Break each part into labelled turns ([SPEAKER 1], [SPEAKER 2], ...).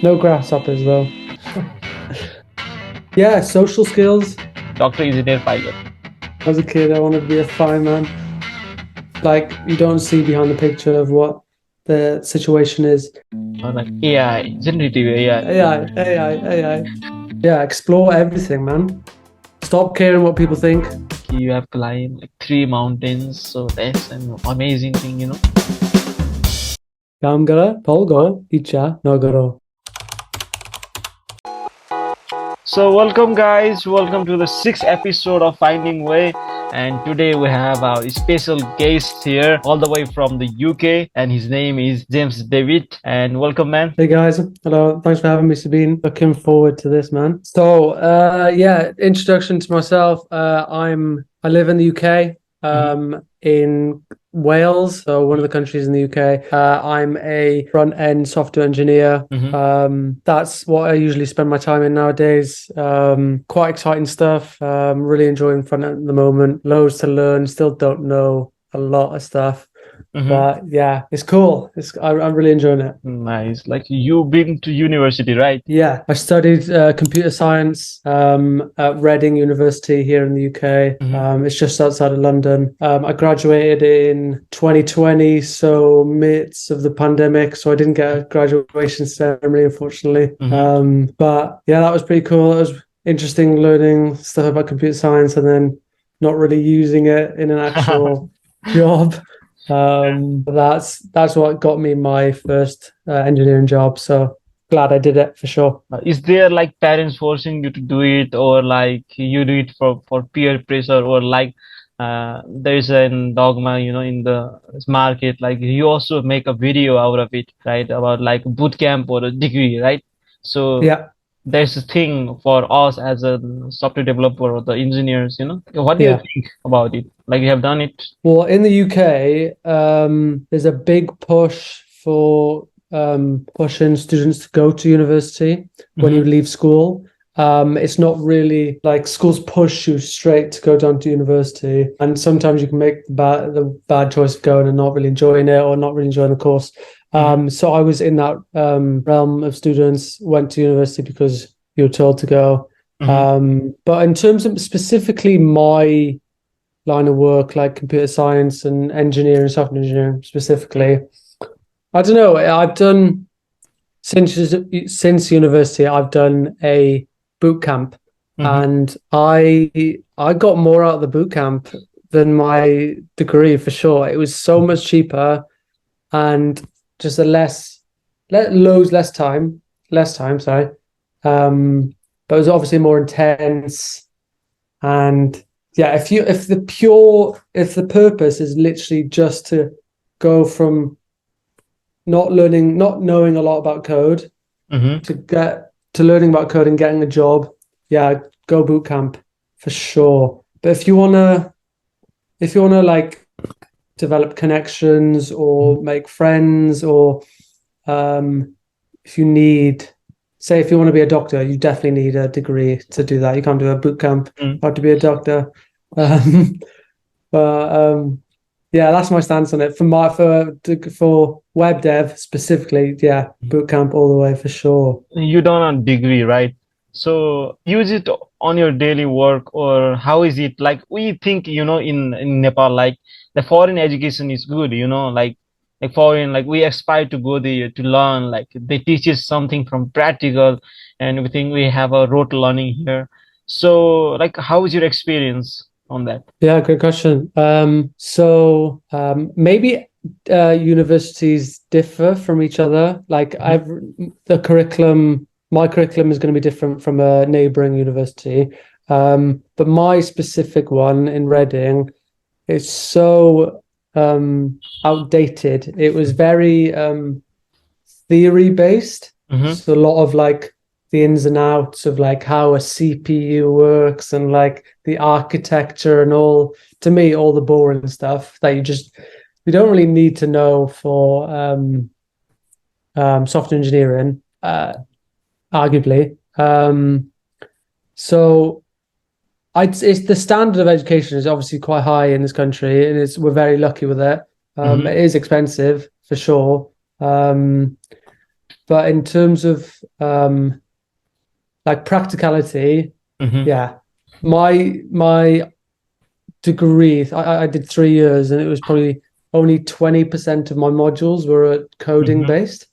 [SPEAKER 1] No grasshoppers though. Yeah, social skills.
[SPEAKER 2] Doctor, engineer, pilot.
[SPEAKER 1] As a kid, I wanted to be a fireman. Like, you don't see behind the picture of what the situation is.
[SPEAKER 2] Or like AI, generative AI.
[SPEAKER 1] AI. Yeah, explore everything, man. Stop caring what people think.
[SPEAKER 2] You have climbed like 3 mountains, so that's an amazing thing,
[SPEAKER 1] Gamgara, Polgo, Icha, Nogaro.
[SPEAKER 2] So welcome guys, welcome to the 6th episode of Finding Way. And today we have our special guest here, all the way from the UK, and his name is James David. And welcome, man.
[SPEAKER 1] Hey guys, hello. Thanks for having me, Sabine. Looking forward to this, man. So, introduction to myself. I live in the UK, in Wales, so one of the countries in the UK. I'm a front-end software engineer. That's what I usually spend my time in nowadays. Quite exciting stuff. Really enjoying front-end at the moment. Loads to learn. Still don't know a lot of stuff. But yeah, it's cool. I'm really enjoying it.
[SPEAKER 2] Nice. Like, you've been to university, right?
[SPEAKER 1] Yeah, I studied computer science at Reading University here in the UK. It's just outside of London. I graduated in 2020, so midst of the pandemic, so I didn't get a graduation ceremony, unfortunately. But yeah, that was pretty cool. It was interesting learning stuff about computer science and then not really using it in an actual job. That's what got me my first engineering job. So glad I did it for sure.
[SPEAKER 2] Is there like parents forcing you to do it, or like you do it for peer pressure, or like there's an dogma, in the market, like you also make a video out of it, right? About like bootcamp or a degree, right? So
[SPEAKER 1] Yeah.
[SPEAKER 2] there's a thing for us as a software developer or the engineers, What do you think about it? Like, you have done it?
[SPEAKER 1] Well, in the UK, there's a big push for pushing students to go to university when you leave school. It's not really like schools push you straight to go down to university, and sometimes you can make the bad choice of going and not really enjoying it or not really enjoying the course. So I was in that realm of students, went to university because you were told to go. But in terms of specifically my line of work, like computer science and engineering, software engineering specifically, I don't know. I've done since university, I've done a boot camp, and I got more out of the boot camp than my degree for sure. It was so much cheaper and just less time, sorry. But it was obviously more intense. And yeah, if the purpose is literally just to go from not knowing a lot about code to learning about code and getting a job, yeah, go boot camp for sure. But if you wanna like develop connections or make friends, or if you want to be a doctor, you definitely need a degree to do that. You can't do a boot camp how to be a doctor. Yeah, that's my stance on it. For web dev specifically, yeah, boot camp all the way for sure.
[SPEAKER 2] You done a degree, right? So use it on your daily work, or how is it? Like, we think, in Nepal, like the foreign education is good, like foreign, like we aspire to go there to learn, like they teach us something from practical, and we think we have a rote learning here. So like, how is your experience on that?
[SPEAKER 1] Yeah, good question. Maybe universities differ from each other. Like my curriculum is going to be different from a neighboring university. But my specific one in Reading is so outdated. It was very theory based. So a lot of like the ins and outs of like how a CPU works and like the architecture and all the boring stuff that you don't really need to know for software engineering, arguably. So it's the standard of education is obviously quite high in this country, and we're very lucky with it. It is expensive for sure. but in terms of like practicality, yeah, my degree, I did 3 years, and it was probably only 20% of my modules were coding based,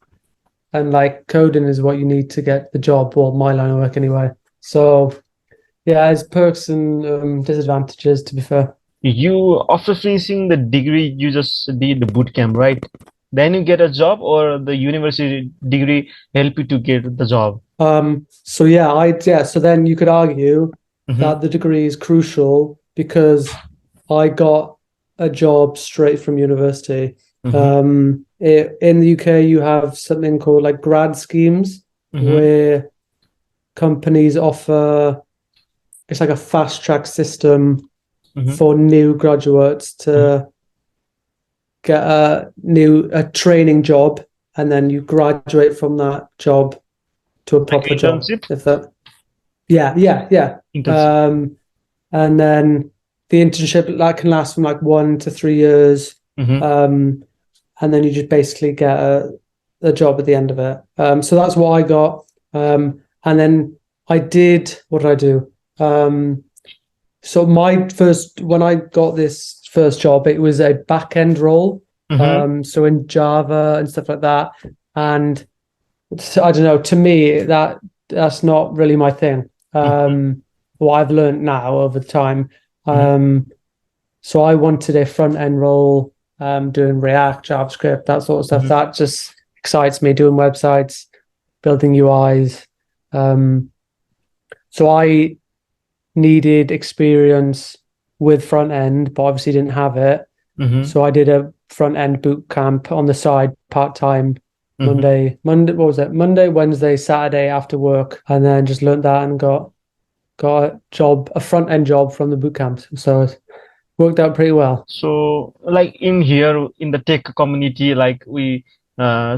[SPEAKER 1] and like coding is what you need to get the job, or my line of work anyway. So yeah, there's perks and disadvantages, to be fair.
[SPEAKER 2] You, after finishing the degree, you just did the boot camp, right? Then you get a job, or the university degree help you to get the job?
[SPEAKER 1] So yeah, so then you could argue that the degree is crucial because I got a job straight from university. In the UK, you have something called like grad schemes, where companies offer, it's like a fast track system for new graduates to get a training job, and then you graduate from that job to a proper job. If that, yeah.
[SPEAKER 2] Internship.
[SPEAKER 1] And then the internship that can last from like 1 to 3 years. And then you just basically get a job at the end of it. So that's what I got. And then what did I do? So when I got this first job, it was a back-end role. So in Java and stuff like that. And so, I don't know, to me, that's not really my thing. What I've learned now over time. So I wanted a front-end role, doing React, JavaScript, that sort of stuff. That just excites me, doing websites, building UIs. So I needed experience with front end, but obviously didn't have it. So I did a front end boot camp on the side, part-time, Monday, what was it? Monday, Wednesday, Saturday after work, and then just learned that and got a front end job from the boot camp. So it worked out pretty well.
[SPEAKER 2] So like in here in the tech community, like we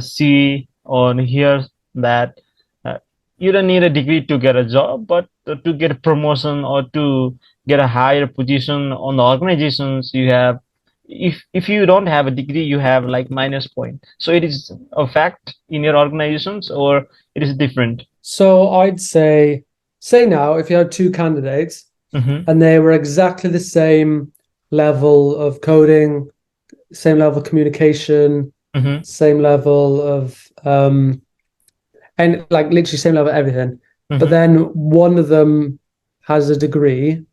[SPEAKER 2] see or hear that you don't need a degree to get a job, but to get a promotion or to get a higher position on the organizations, you have, if you don't have a degree, you have like minus point. So it is a fact in your organizations, or it is different?
[SPEAKER 1] So I'd say now, if you had two candidates and they were exactly the same level of coding, same level of communication, same level of and like literally same level of everything, but then one of them has a degree,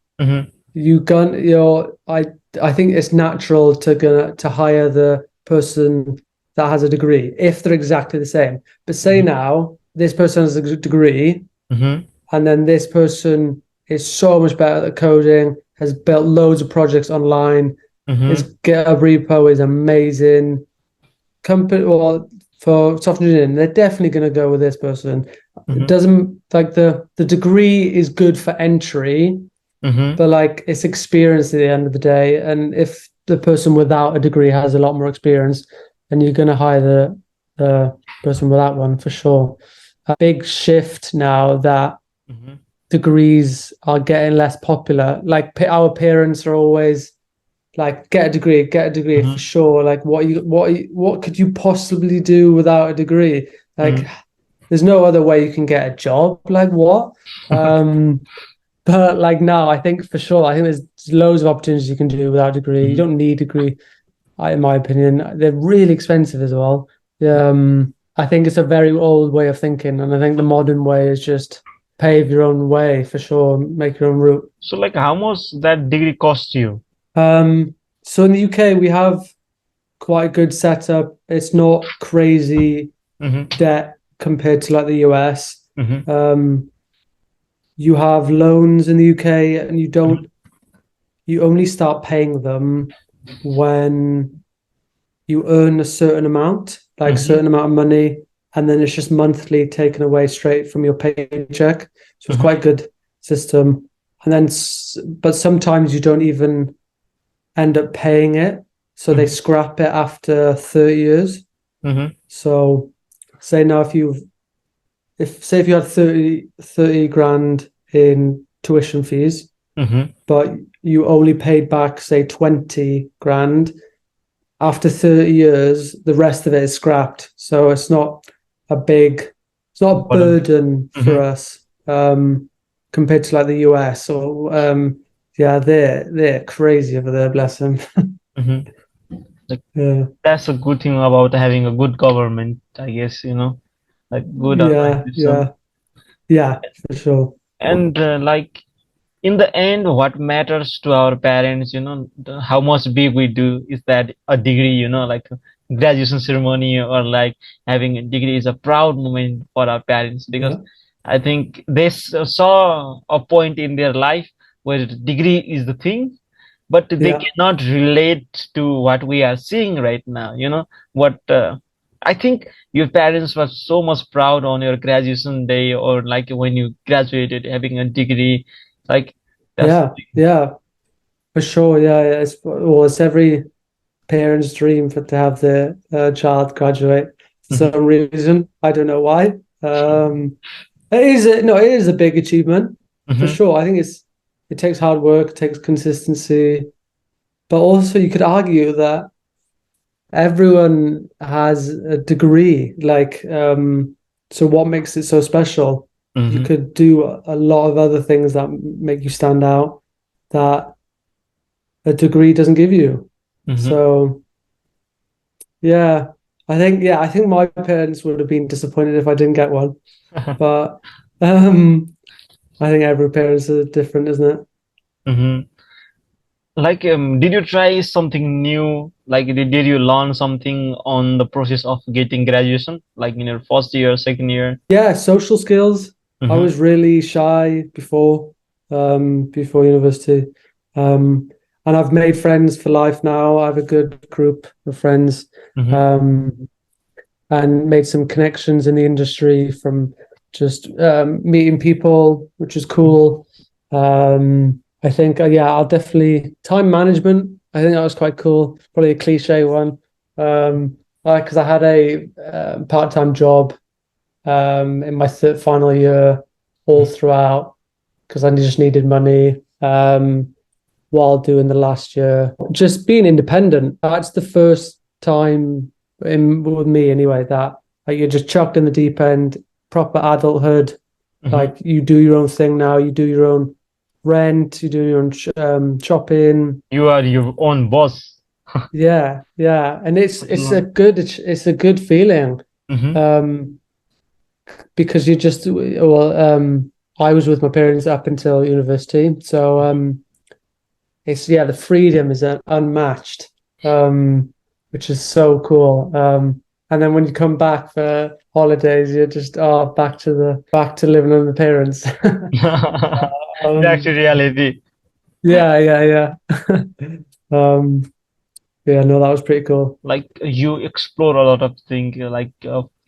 [SPEAKER 1] I think it's natural to hire the person that has a degree if they're exactly the same. But say now this person has a degree, and then this person is so much better at coding, has built loads of projects online, his GitHub repo is amazing. For software engineering, they're definitely going to go with this person. It doesn't, like, the degree is good for entry, but like it's experience at the end of the day. And if the person without a degree has a lot more experience, then you're going to hire the person without one for sure. A big shift now that degrees are getting less popular. Like our parents are always like, get a degree for sure. Like what could you possibly do without a degree? Like there's no other way you can get a job. Like what? But like now, I think for sure, I think there's loads of opportunities you can do without a degree. You don't need a degree, in my opinion. They're really expensive as well. I think it's a very old way of thinking, and I think the modern way is just pave your own way for sure, make your own route.
[SPEAKER 2] So like how much that degree cost you?
[SPEAKER 1] So in the UK, we have quite a good setup. It's not crazy debt compared to like the US. You have loans in the UK, and you only start paying them when you earn a certain amount, like certain amount of money, and then it's just monthly taken away straight from your paycheck. So it's quite a good system. And then, but sometimes you don't even end up paying it. So they scrap it after 30 years. So say now if you had 30 grand in tuition fees, but you only paid back, say, 20 grand, after 30 years, the rest of it is scrapped. So it's not it's not a burden for
[SPEAKER 2] Mm-hmm.
[SPEAKER 1] us compared to like the US or yeah, they're crazy over there, bless them.
[SPEAKER 2] Mm-hmm. Like
[SPEAKER 1] Yeah,
[SPEAKER 2] that's a good thing about having a good government, I guess, like good
[SPEAKER 1] yeah,
[SPEAKER 2] organization.
[SPEAKER 1] yeah, yeah, for sure.
[SPEAKER 2] And like in the end, what matters to our parents, how much big we do is that a degree, like a graduation ceremony or like having a degree is a proud moment for our parents because
[SPEAKER 1] Yeah,
[SPEAKER 2] I think they saw a point in their life where degree is the thing, but they
[SPEAKER 1] yeah,
[SPEAKER 2] cannot relate to what we are seeing right now. What I think your parents were so much proud on your graduation day or like when you graduated having a degree. Like that's
[SPEAKER 1] yeah, yeah, for sure. Yeah, yeah. It's every parent's dream to have their child graduate for
[SPEAKER 2] Mhm,
[SPEAKER 1] some reason. I don't know why. It is a big achievement for
[SPEAKER 2] mhm,
[SPEAKER 1] sure. I think it takes hard work, it takes consistency, but also you could argue that everyone has a degree. So what makes it so special? You
[SPEAKER 2] mhm,
[SPEAKER 1] could do a lot of other things that make you stand out that a degree doesn't give you.
[SPEAKER 2] mhm.
[SPEAKER 1] So yeah, I think my parents would have been disappointed if I didn't get one. But I think every parents are different, isn't it?
[SPEAKER 2] Mhm. Like, did you try something new? Like, did you learn something on the process of getting graduation, like in your first year, second year?
[SPEAKER 1] Yeah, social skills. I
[SPEAKER 2] Mm-hmm,
[SPEAKER 1] was really shy before university. Um, and I've made friends for life now. I have a good group of friends.
[SPEAKER 2] mm-hmm,
[SPEAKER 1] Um, and made some connections in the industry from just meeting people, which is cool. I think, yeah, I'll definitely time management. I think that was quite cool. Probably a cliche one. Because I had a part-time job in my final year all throughout because I just needed money while doing the last year. Just being independent. That's the first time with me anyway that like you're just chucked in the deep end, proper adulthood.
[SPEAKER 2] mm-hmm.
[SPEAKER 1] Like you do your own thing now. You do your own rent. You do your own shopping.
[SPEAKER 2] You are your own boss.
[SPEAKER 1] Yeah, yeah, and
[SPEAKER 2] Mm-hmm,
[SPEAKER 1] it's a good feeling. Um, because you just I was with my parents up until university, so it's yeah, the freedom is unmatched, which is so cool. And then when you come back for holidays, you're just back to living with the parents.
[SPEAKER 2] Back to
[SPEAKER 1] um,
[SPEAKER 2] reality.
[SPEAKER 1] yeah, yeah, yeah. um, yeah, no, that was pretty cool.
[SPEAKER 2] Like you explore a lot of things, like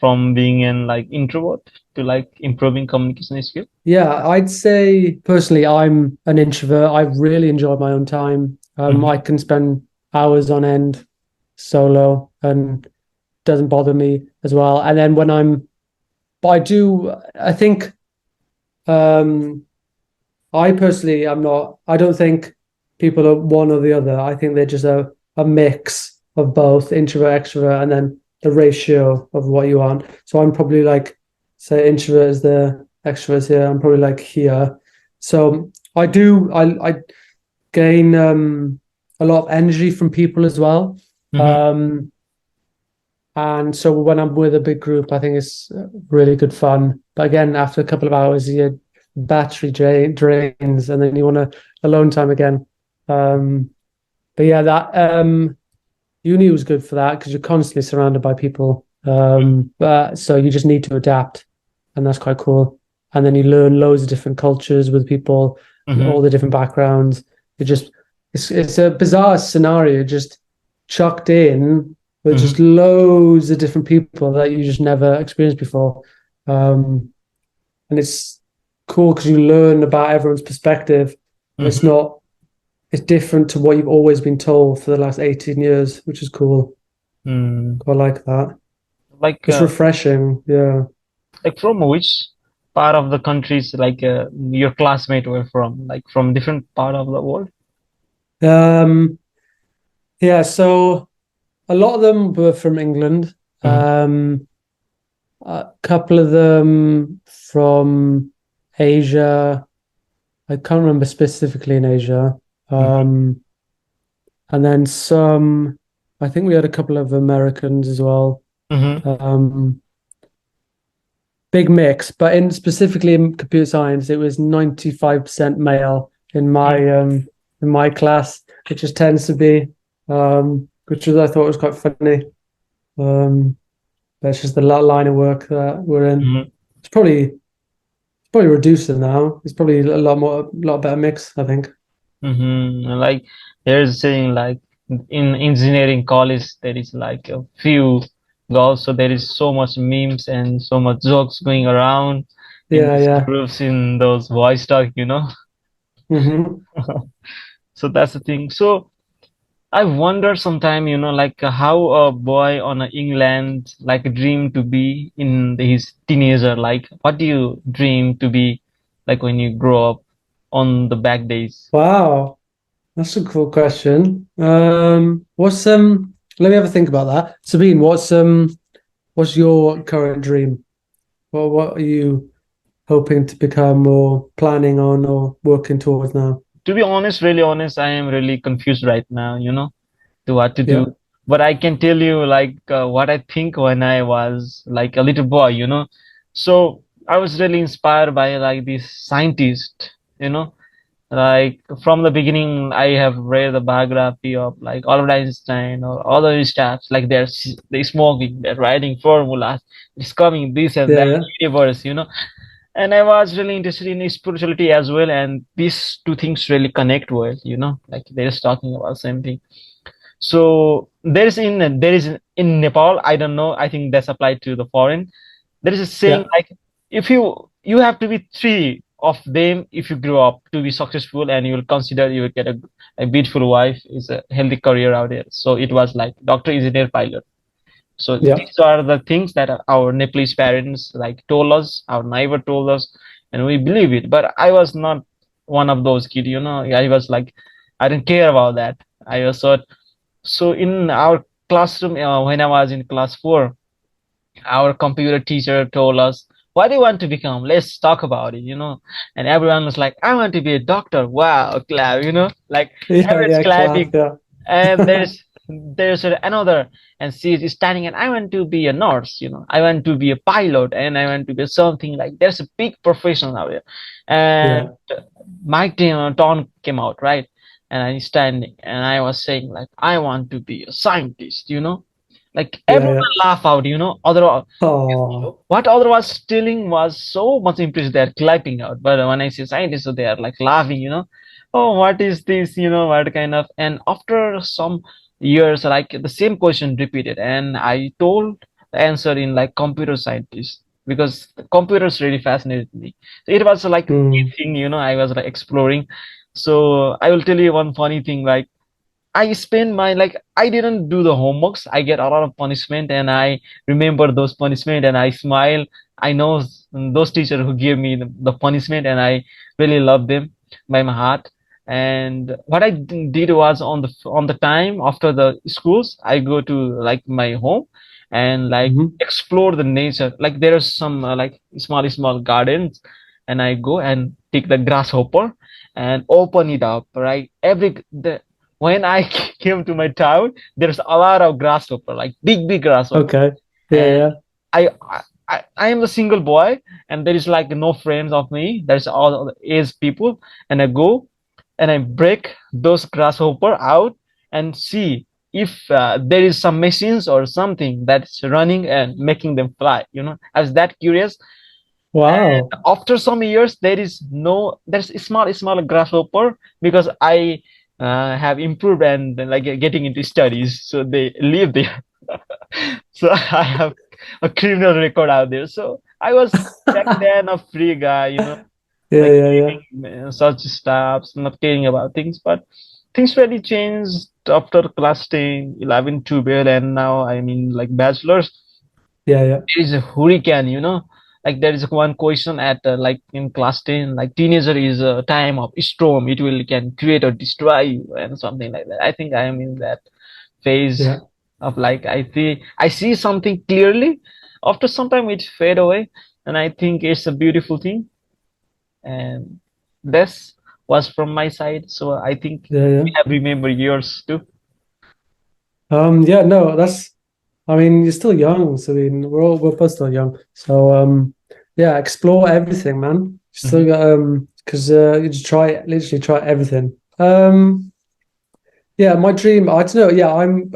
[SPEAKER 2] from being an like introvert to like improving communication skill.
[SPEAKER 1] Yeah, I'd say personally, I'm an introvert. I really enjoy my own time.
[SPEAKER 2] Mm-hmm,
[SPEAKER 1] I can spend hours on end solo and doesn't bother me as well. And then but I think, um, I personally, I don't think people are one or the other. I think they're just a mix of both introvert, extrovert, and then the ratio of what you want. So I'm probably like, say, introvert is the extrovert here. I'm probably like here. So I gain a lot of energy from people as well.
[SPEAKER 2] mm-hmm,
[SPEAKER 1] Um, and so when I'm with a big group, I think it's really good fun. But again, after a couple of hours, your drains, and then you want alone time again. Um, but yeah, that uni was good for that because you're constantly surrounded by people. But so you just need to adapt, and that's quite cool. And then you learn loads of different cultures with people,
[SPEAKER 2] mm-hmm,
[SPEAKER 1] all the different backgrounds. It just it's a bizarre scenario, just chucked in with
[SPEAKER 2] mm-hmm,
[SPEAKER 1] just loads of different people that you just never experienced before. Um, and it's cool because you learn about everyone's perspective, and
[SPEAKER 2] mm-hmm.
[SPEAKER 1] it's different to what you've always been told for the last 18 years, which is cool.
[SPEAKER 2] Mm.
[SPEAKER 1] I like that.
[SPEAKER 2] Like
[SPEAKER 1] It's refreshing. Yeah.
[SPEAKER 2] like from which part of the countries like your classmate were from? Like from different part of the world?
[SPEAKER 1] Um, yeah. So a lot of them were from England.
[SPEAKER 2] Mm-hmm,
[SPEAKER 1] a couple of them from Asia. I can't remember specifically in Asia.
[SPEAKER 2] Mhm.
[SPEAKER 1] Um, and then some, I think we had a couple of Americans as well.
[SPEAKER 2] Mhm.
[SPEAKER 1] Um, big mix, but in specifically in computer science, it was 95% male in my class, which just tends to be, which was I thought was quite funny. Um, that's just the line of work that we're in.
[SPEAKER 2] Mhm.
[SPEAKER 1] It's probably reducing now. It's probably a lot better mix, I think.
[SPEAKER 2] Like there's saying like in engineering college there is like a few girls, so there is so much memes and so much jokes going around in
[SPEAKER 1] Yeah,
[SPEAKER 2] these
[SPEAKER 1] yeah.
[SPEAKER 2] groups in those voice talk, you know.
[SPEAKER 1] Hmm.
[SPEAKER 2] So that's the thing. So I wonder sometime, you know, like how a boy on a England like dream to be in his teenager. Like, what do you dream to be like when you grow up on the back days?
[SPEAKER 1] Wow, that's a cool question. What's let me have a think about that. Sabine, what's your current dream? What are you hoping to become or planning on or working towards now?
[SPEAKER 2] To be honest, really honest, I am really confused right now, you know, to what to
[SPEAKER 1] Yeah,
[SPEAKER 2] do. But I can tell you like what I think when I was like a little boy, you know. So I was really inspired by like this scientist, you know. Like from the beginning, I have read the biography of like Albert Einstein or other stuff. Like they smoking, they're writing formulas, discovering this and
[SPEAKER 1] yeah,
[SPEAKER 2] that
[SPEAKER 1] yeah,
[SPEAKER 2] universe, you know. And I was really interested in spirituality as well. And these two things really connect well, you know. Like they're just talking about same thing. So there is in Nepal. I don't know. I think that's applied to the foreign. There is a saying
[SPEAKER 1] yeah,
[SPEAKER 2] like if you have to be three of them if you grow up to be successful, and you will consider you will get a beautiful wife, is a healthy career out there. So it was like doctor, engineer, pilot. So
[SPEAKER 1] yeah,
[SPEAKER 2] these are the things that our Nepalese parents like told us, our neighbor told us, and we believe it. But I was not one of those kids, you know. I was like, I didn't care about that. I was so in our classroom when I was in class 4, our computer teacher told us, what do you want to become? Let's talk about it, you know. And everyone was like, I want to be a doctor. Wow, clap, you know, like
[SPEAKER 1] yeah,
[SPEAKER 2] everyone's
[SPEAKER 1] yeah. Clap,
[SPEAKER 2] clapping.
[SPEAKER 1] yeah,
[SPEAKER 2] And there's another, and she is standing, and I want to be a nurse, you know, I want to be a pilot, and I want to be something. Like there's a big profession out there. And
[SPEAKER 1] yeah,
[SPEAKER 2] my turn came out, right? And I standing, and I was saying like, I want to be a scientist, you know. Like
[SPEAKER 1] yeah,
[SPEAKER 2] everyone
[SPEAKER 1] yeah.
[SPEAKER 2] laugh out, you know. Other
[SPEAKER 1] Oh,
[SPEAKER 2] what other was stealing was so much impressed, they're clapping out. But when I say scientist, so they are like laughing, you know. Oh, what is this, you know, what kind of. And after some years, like the same question repeated, and I told the answer in like computer scientist, because computers really fascinated me. So it was like a
[SPEAKER 1] mm,
[SPEAKER 2] thing, you know. I was like exploring. So I will tell you one funny thing. Like I spend my like I didn't do the homeworks. I get a lot of punishment, and I remember those punishment, and I smile. I know those teachers who gave me the punishment, and I really love them by my heart. And what I did was on the time after the schools, I go to like my home and like
[SPEAKER 1] hmm.
[SPEAKER 2] explore the nature. Like there are some like small gardens, and I go and take the grasshopper and open it up. Right, when I came to my town, there's a lot of grasshopper, like big grasshopper,
[SPEAKER 1] Okay, yeah,
[SPEAKER 2] and
[SPEAKER 1] yeah,
[SPEAKER 2] I, I am the single boy, and there is like no friends of me. There's all the age people, and I go and I break those grasshopper out and see if there is some machines or something that's running and making them fly. You know, I was that curious.
[SPEAKER 1] wow,
[SPEAKER 2] After some years, there's a small grasshopper, because I have improved and like getting into studies, so they live there. So I have a criminal record out there. So I was back then a free guy, you know,
[SPEAKER 1] yeah,
[SPEAKER 2] like
[SPEAKER 1] yeah, yeah,
[SPEAKER 2] doing such stuff, not caring about things. But things really changed after class 10, 11, 12, and now I'm in like bachelor's.
[SPEAKER 1] yeah, yeah,
[SPEAKER 2] There is a hurricane, you know. Like there is one question at like in class 10, like teenager is a time of storm, it will can create or destroy you and something like that. I think I am in that phase
[SPEAKER 1] yeah,
[SPEAKER 2] of like I see something clearly, after some time it fade away, and I think it's a beautiful thing. And this was from my side, so I think
[SPEAKER 1] Yeah.
[SPEAKER 2] we have remembered yours too.
[SPEAKER 1] Yeah, no, I mean, you're still young, so I mean, we're both still young. So yeah, explore everything, man. Still
[SPEAKER 2] Mhm.
[SPEAKER 1] got because you just literally try everything. Yeah, my dream, I don't know. Yeah, I'm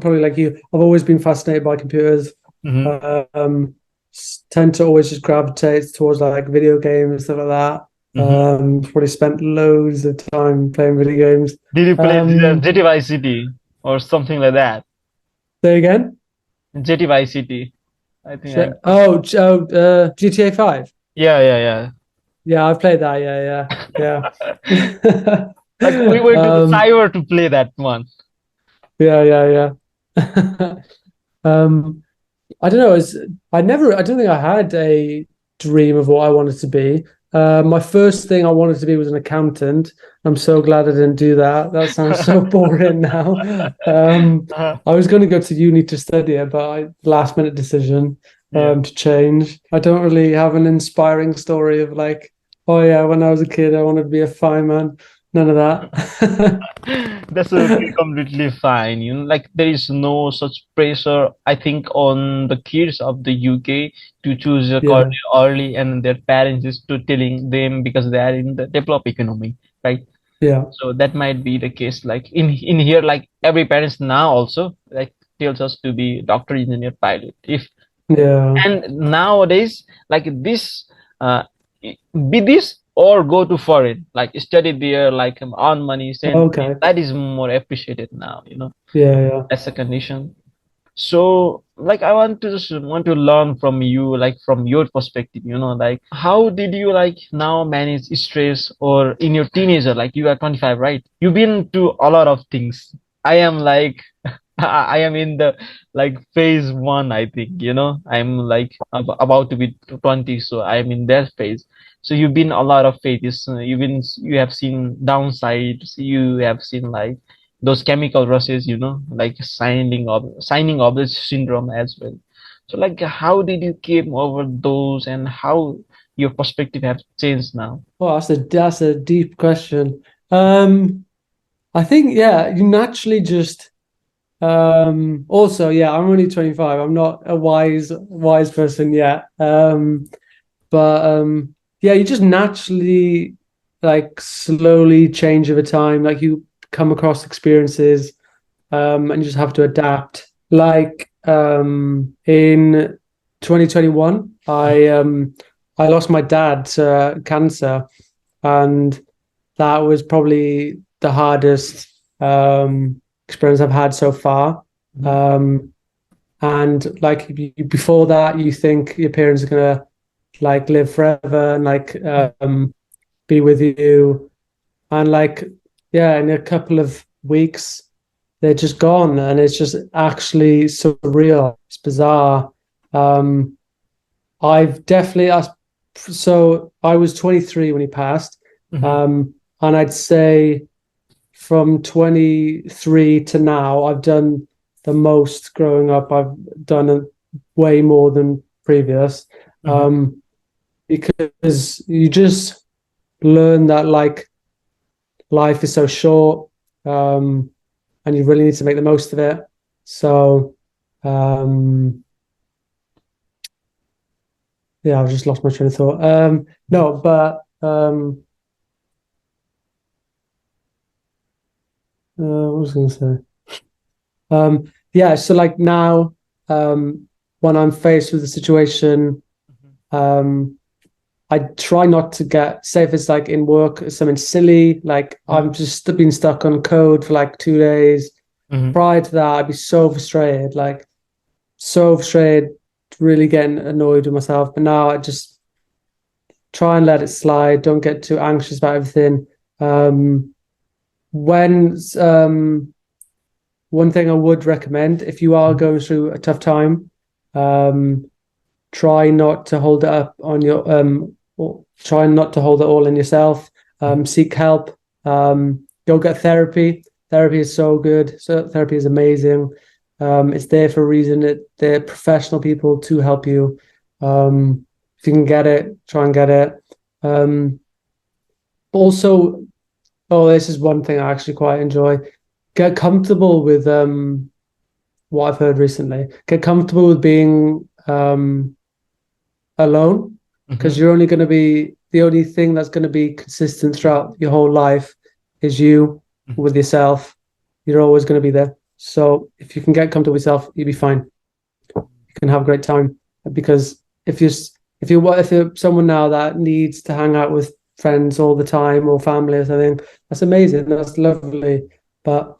[SPEAKER 1] probably like you. I've always been fascinated by computers.
[SPEAKER 2] Mhm.
[SPEAKER 1] Um, tend to always just gravitate towards like video games, stuff like that.
[SPEAKER 2] Mhm.
[SPEAKER 1] Probably spent loads of time playing video games.
[SPEAKER 2] Did you play
[SPEAKER 1] Um,
[SPEAKER 2] JT Vice City or something like that?
[SPEAKER 1] there again.
[SPEAKER 2] JT Vice City. I think I.
[SPEAKER 1] GTA 5.
[SPEAKER 2] Yeah, yeah,
[SPEAKER 1] Yeah, I've played that. Yeah.
[SPEAKER 2] like we went to the
[SPEAKER 1] Um,
[SPEAKER 2] cyber to play that one.
[SPEAKER 1] yeah. Um, I don't know. I don't think I had a dream of what I wanted to be. My first thing I wanted to be was an accountant. I'm so glad I didn't do that. That sounds so boring now.
[SPEAKER 2] Uh,
[SPEAKER 1] I was going to go to uni to study it, but last minute decision
[SPEAKER 2] yeah.
[SPEAKER 1] to change. I don't really have an inspiring story of like, oh yeah, when I was a kid, I wanted to be a fireman. None of that.
[SPEAKER 2] That's completely fine. Like there is no such pressure, I think, on the kids of the UK to choose a career
[SPEAKER 1] Yeah,
[SPEAKER 2] early, and their parents is to telling them because they are in the developed economy, right?
[SPEAKER 1] yeah,
[SPEAKER 2] So that might be the case. Like in here, like every parents now also like tells us to be doctor, engineer, pilot. If
[SPEAKER 1] yeah.
[SPEAKER 2] and nowadays like this uh be this or go to foreign, like study there, like earn money, send money.
[SPEAKER 1] Okay.
[SPEAKER 2] That is more appreciated now,
[SPEAKER 1] Yeah.
[SPEAKER 2] as a condition. So like I want to learn from you, like from your perspective, like how did you like now manage stress, or in your teenager, like you are 25, right? You've been to a lot of things. I am like I am in the like phase one, I think, I'm like about to be 20, so I'm in that phase. So you've been a lot of phases. You have seen downsides, you have seen like those chemical rushes, like signing of the syndrome as well. So like how did you came over those, and how your perspective have changed now?
[SPEAKER 1] Well, that's a deep question. I think yeah, you naturally just also yeah, I'm only 25. I'm not a wise person yet. But yeah, you just naturally like slowly change over time. Like you come across experiences and you just have to adapt. Like in 2021, I lost my dad to cancer, and that was probably the hardest experience I've had so far.
[SPEAKER 2] Mhm.
[SPEAKER 1] Um, and like before that, you think your parents are gonna like live forever and like be with you, and like yeah, in a couple of weeks they're just gone, and it's just actually surreal. It's bizarre. Um, I've definitely so I was 23 when he passed,
[SPEAKER 2] Mhm.
[SPEAKER 1] um, and I'd say from 23 to now, I've done the most growing up. I've done way more than previous,
[SPEAKER 2] Mhm.
[SPEAKER 1] um, because you just learn that like life is so short, and you really need to make the most of it. So, um, yeah, I've just lost my train of thought. No, but what was I going to say? Yeah, so like now, when I'm faced with a situation, um, I try not to say if it's like in work, something silly, like
[SPEAKER 2] Mhm.
[SPEAKER 1] I'm just been stuck on code for like 2 days.
[SPEAKER 2] Mhm.
[SPEAKER 1] Prior to that, I'd be so frustrated, like so frustrated, really getting annoyed with myself. But now I just try and let it slide. Don't get too anxious about everything. Um, when One thing I would recommend if you are
[SPEAKER 2] Mhm.
[SPEAKER 1] going through a tough time, um, try not to hold it up on your or try not to hold it all in yourself. Seek help. Go get therapy. Therapy is so good. So therapy is amazing. It's there for a reason. They're professional people to help you. If you can get it, try and get it. Also, oh, this is one thing I actually quite enjoy. Get comfortable with what I've heard recently. Get comfortable with being alone, because
[SPEAKER 2] Mm-hmm.
[SPEAKER 1] you're only going to be the only thing that's going to be consistent throughout your whole life is you with yourself. You're always going to be there. So if you can get comfortable with yourself, you'll be fine. You can have a great time, because if you're someone now that needs to hang out with friends all the time or family or something, that's amazing. That's lovely. But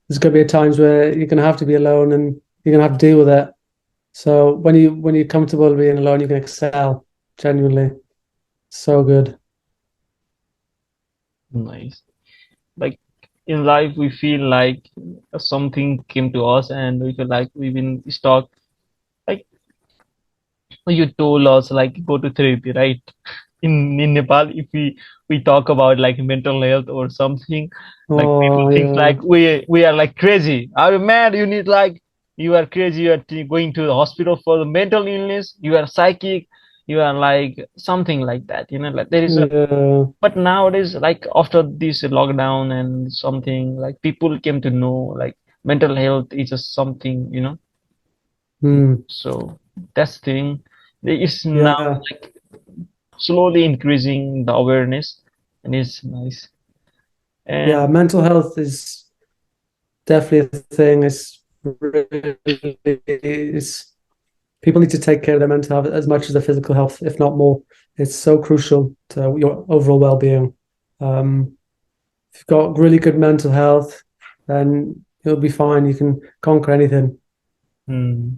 [SPEAKER 1] there's going to be times where you're going to have to be alone and you're going to have to deal with it. So when you're comfortable being alone, you can excel. Genuinely, so good.
[SPEAKER 2] Nice. Like in life, we feel like something came to us, and we feel like we've been stuck. Like you told us, like go to therapy, right? In Nepal, if we talk about like mental health or something, like people
[SPEAKER 1] Oh
[SPEAKER 2] think
[SPEAKER 1] yeah,
[SPEAKER 2] like we are like crazy. Are you mad? You need like you are crazy. You are going to the hospital for the mental illness. You are psychic. You are like something like that. You know, like there is a.
[SPEAKER 1] yeah,
[SPEAKER 2] But nowadays, like after this lockdown and something, like people came to know like mental health is just something, you know.
[SPEAKER 1] mm,
[SPEAKER 2] So that's the thing. It's now
[SPEAKER 1] yeah,
[SPEAKER 2] like slowly increasing the awareness, and it's nice.
[SPEAKER 1] yeah.
[SPEAKER 2] And
[SPEAKER 1] Mental health is definitely a thing. It's people need to take care of their mental health as much as their physical health, if not more. It's so crucial to your overall well-being. If you've got really good mental health, then you'll be fine. You can conquer anything.
[SPEAKER 2] hmm,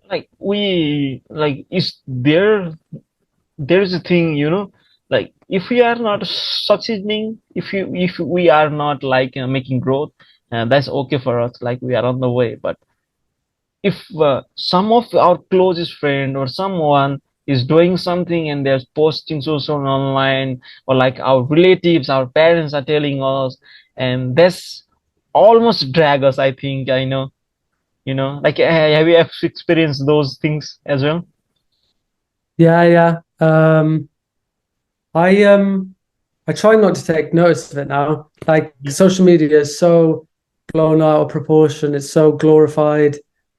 [SPEAKER 2] like we like is there's a thing, you know, like if we are not succeeding, if we are not like making growth, that's okay for us. Like we are on the way, but if some of our closest friend or someone is doing something and they're posting social online, or like our relatives, our parents are telling us, and that's almost drag us, I think. I know, you know, like have you ever experienced those things as well?
[SPEAKER 1] Yeah, yeah. I I try not to take notice of it now. Like social media is so blown out of proportion. It's so glorified.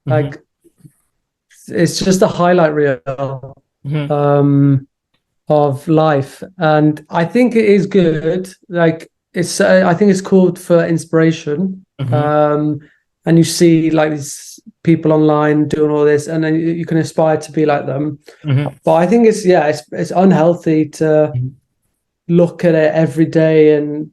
[SPEAKER 2] Mm-hmm.
[SPEAKER 1] Like it's just a highlight reel
[SPEAKER 2] Mm-hmm.
[SPEAKER 1] um, of life, and I think it is good. Like I think it's cool for inspiration.
[SPEAKER 2] Mm-hmm.
[SPEAKER 1] Um, and you see like these people online doing all this, and then you can aspire to be like them.
[SPEAKER 2] Mm-hmm.
[SPEAKER 1] But I think it's unhealthy to look at it every day and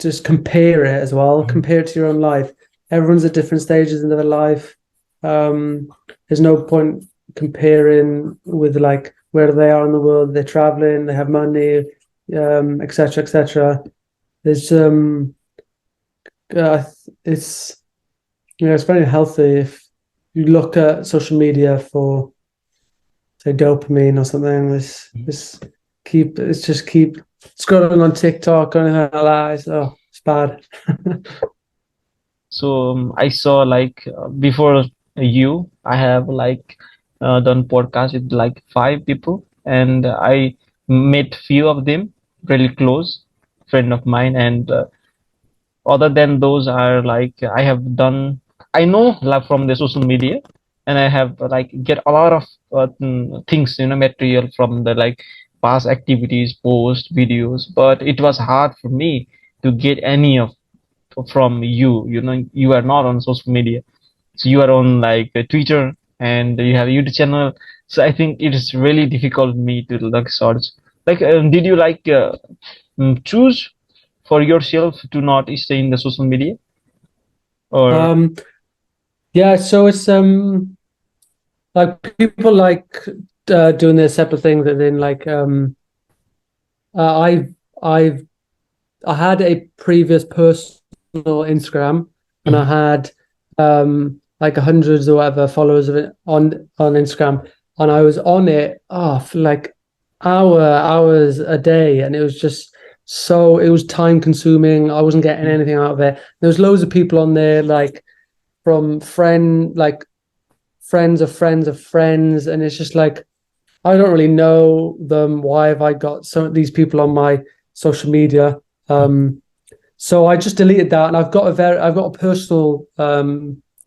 [SPEAKER 1] just compare it as well.
[SPEAKER 2] Mm-hmm.
[SPEAKER 1] Compare it to your own life. Everyone's at different stages in their life. Um, there's no point comparing with like where they are in the world. They're traveling, they have money, etc., etc. There's it's it's very healthy if you look at social media for say dopamine or something. It's just keep scrolling on TikTok or anything like that. It's bad.
[SPEAKER 2] So I saw like before you, I have like done podcast with like five people, and I met few of them really close friend of mine, and other than those are like I have done. I know like from the social media, and I have like get a lot of things, you know, material from the like past activities, post videos, but it was hard for me to get any of from you. You know, you are not on social media, so you are on like Twitter, and you have a YouTube channel. So I think it is really difficult for me to like search. Like, did you like choose for yourself to not stay in the social media, or?
[SPEAKER 1] um, yeah, so it's like people like doing their separate things, and then like uh, I I've I had a previous personal Instagram, and I
[SPEAKER 2] Mhm,
[SPEAKER 1] had like hundreds or whatever followers of it on Instagram, and I was on it for like hours a day, and it was just so it was time consuming. I wasn't getting anything out of it. There was loads of people on there like from friends of friends of friends, and it's just like I don't really know them. Why have I got some of these people on my social media? So I just deleted that, and I've got a personal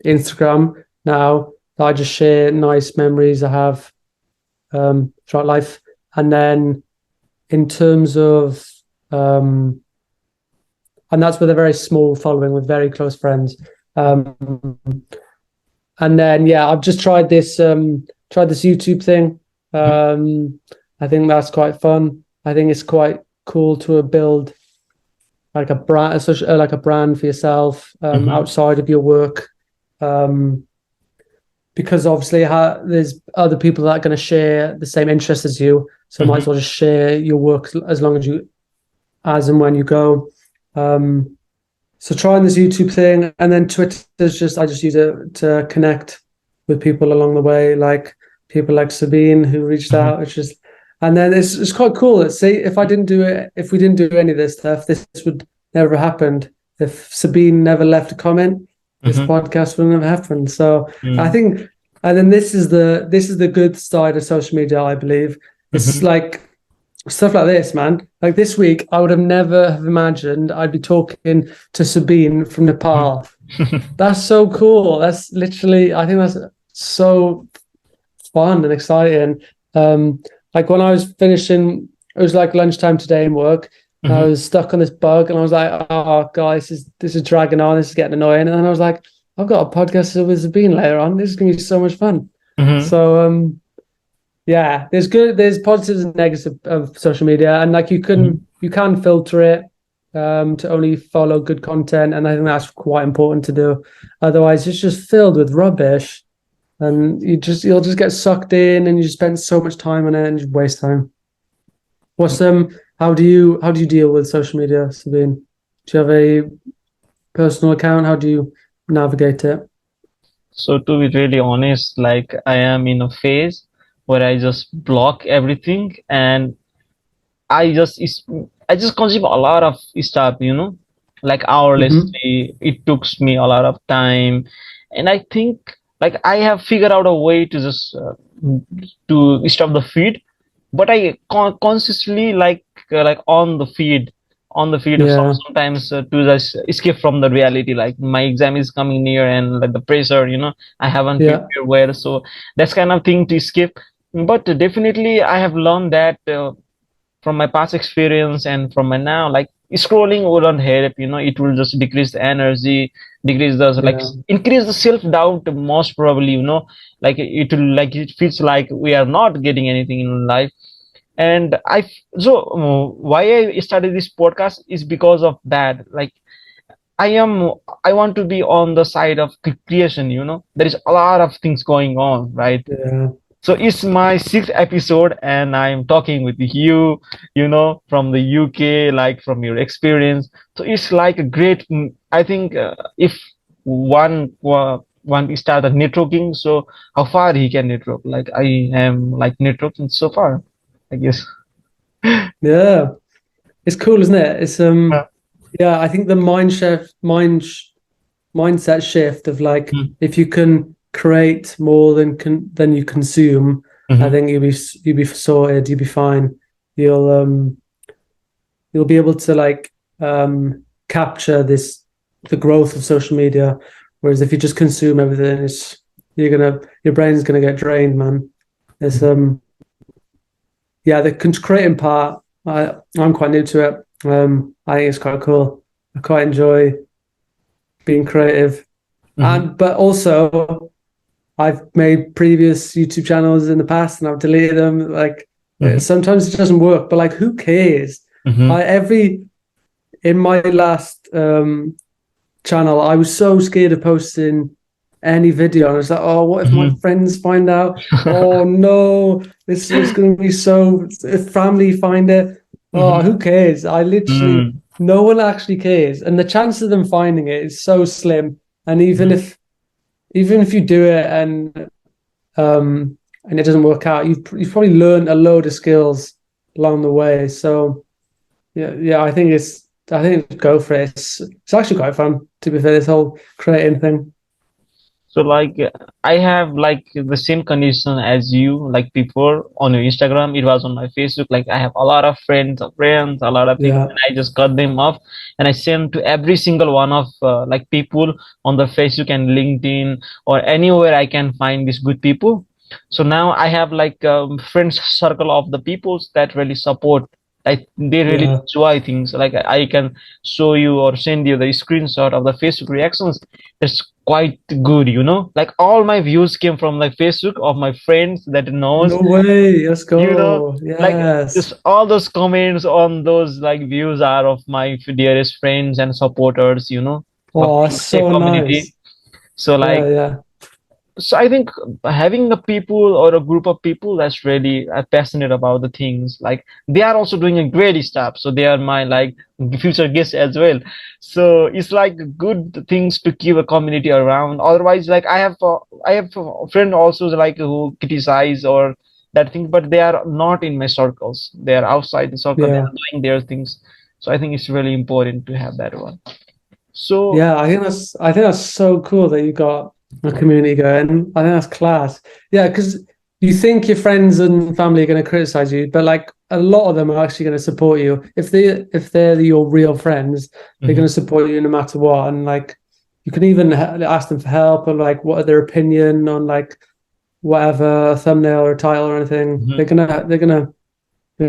[SPEAKER 1] Instagram now that I just share nice memories I have throughout life. And then in terms of and that's with a very small following with very close friends. And then I've just tried this YouTube thing. I think that's quite fun. I think it's quite cool to build like a brand, for yourself outside of your work, because obviously there's other people that are going to share the same interests as you, so might as well just share your work as and when you go. So trying this YouTube thing, and then Twitter's I just use it to connect with people along the way, like people like Sabine who reached out, and then it's quite cool. Let's see, if we didn't do any of this stuff, this would never have happened. If Sabine never left a comment, this podcast would never happen. So I think, and then this is the good side of social media, I believe. It's like stuff like this, man. Like this week, I would have never have imagined I'd be talking to Sabine from Nepal. That's so cool. That's literally, I think that's so fun and exciting. Like when I was finishing, it was like lunchtime today in work. And I was stuck on this bug, and I was like, "Oh God, this is dragging on. This is getting annoying." And then I was like, "I've got a podcast with Sabine later on. This is gonna be so much fun." So there's positives and negatives of social media, and like you can filter it to only follow good content, and I think that's quite important to do. Otherwise, it's just filled with rubbish, and you'll just get sucked in, and you just spend so much time on it and just waste time. How do you deal with social media, Sabine? Do you have a personal account? How do you navigate it?
[SPEAKER 2] So to be really honest, like I am in a phase where I just block everything, and I just consume a lot of stuff, like hourlessly. It took me a lot of time, and I think like I have figured out a way to just to stop the feed, but I consistently like on the feed sometimes to just escape from the reality. Like my exam is coming near, and like the pressure, I haven't prepared well, so that's kind of thing to escape. But definitely I have learned that from my past experience and from my now, like scrolling wouldn't help. It will just decrease the energy, decrease the increase the self-doubt most probably. Like it feels like we are not getting anything in life. And why I started this podcast is because of that. Like I want to be on the side of creation. There is a lot of things going on, right? So it's my 6th episode, and I'm talking with you, from the UK, like from your experience. So it's like a great, I think if one started networking, so how far he can network. Like I am like networking so far, I guess.
[SPEAKER 1] Yeah, it's cool, isn't it? It's I think the mindset shift of like if you can create more than you consume, I think you'll be sorted. You'll be fine. You'll be able to like capture the growth of social media. Whereas if you just consume everything, your brain's gonna get drained, man. It's the creating part. I'm quite new to it. I think it's quite cool. I quite enjoy being creative, but also I've made previous YouTube channels in the past and I've deleted them. Like sometimes it doesn't work, but like who cares? In my last channel, I was so scared of posting any video. And I was like, oh, what if my friends find out? Oh no, this is going to be so. If family find it, oh, who cares? I literally, no one actually cares, and the chance of them finding it is so slim. And even if you do it and it doesn't work out, you've probably learned a load of skills along the way. So I think go for it. It's actually quite fun, to be fair, this whole creating thing.
[SPEAKER 2] So like I have like the same condition as you, like before on your Instagram, it was on my Facebook. Like I have a lot of friends, a lot of things,
[SPEAKER 1] Yeah.
[SPEAKER 2] and I just cut them off and I send to every single one of like people on the Facebook and LinkedIn or anywhere I can find these good people. So now I have like friends circle of the peoples that really support. Like they really
[SPEAKER 1] Yeah.
[SPEAKER 2] enjoy things. Like I can show you or send you the screenshot of the Facebook reactions. It's quite good, you know. Like all my views came from like Facebook of my friends that knows,
[SPEAKER 1] No way. Let's
[SPEAKER 2] you know,
[SPEAKER 1] go.
[SPEAKER 2] like
[SPEAKER 1] Yes.
[SPEAKER 2] just all those comments on those like views are of my dearest friends and supporters, you know,
[SPEAKER 1] Oh,
[SPEAKER 2] from
[SPEAKER 1] that's
[SPEAKER 2] the same
[SPEAKER 1] so
[SPEAKER 2] community.
[SPEAKER 1] nice.
[SPEAKER 2] So
[SPEAKER 1] Yeah,
[SPEAKER 2] like
[SPEAKER 1] yeah.
[SPEAKER 2] so I think having a people or a group of people that's really passionate about the things, like they are also doing a great stuff. So they are my like future guests as well. So it's like good things to keep a community around. Otherwise, like I have a friend also like who criticize or that thing, but they are not in my circles. They are outside the circle. They
[SPEAKER 1] Yeah.
[SPEAKER 2] are doing their things. So I think it's really important to have that one. So
[SPEAKER 1] Yeah, I think that's so cool that you got a community going. I think that's class. Yeah, because you think your friends and family are going to criticize you, but like a lot of them are actually going to support you. If they're your real friends, they're going
[SPEAKER 2] mhm,
[SPEAKER 1] to support you no matter what. And like you can even ask them for help or like what are their opinion on like whatever thumbnail or title or anything.
[SPEAKER 2] mhm.
[SPEAKER 1] They're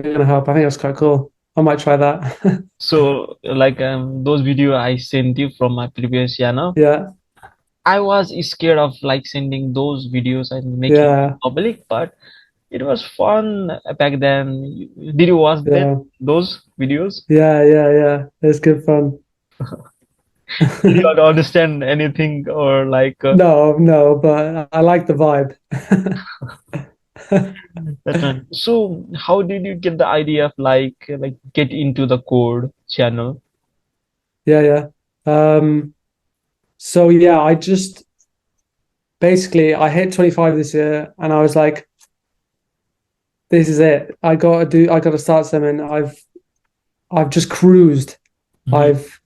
[SPEAKER 1] gonna help. I think that's quite cool. I might try that.
[SPEAKER 2] So like those video I sent you from my previous channel,
[SPEAKER 1] Yeah,
[SPEAKER 2] I was scared of like sending those videos and making
[SPEAKER 1] yeah,
[SPEAKER 2] public, but it was fun back then. Did you watch that
[SPEAKER 1] yeah.
[SPEAKER 2] those videos?
[SPEAKER 1] Yeah, yeah, yeah. It's good fun.
[SPEAKER 2] Did you understand anything or like
[SPEAKER 1] No, no, but I like the vibe.
[SPEAKER 2] that one? So how did you get the idea of like get into the code channel?
[SPEAKER 1] Yeah, yeah. So yeah, I just basically I hit 25 this year and I was like, this is it. I gotta start something. I've just cruised.
[SPEAKER 2] Mhm,
[SPEAKER 1] I've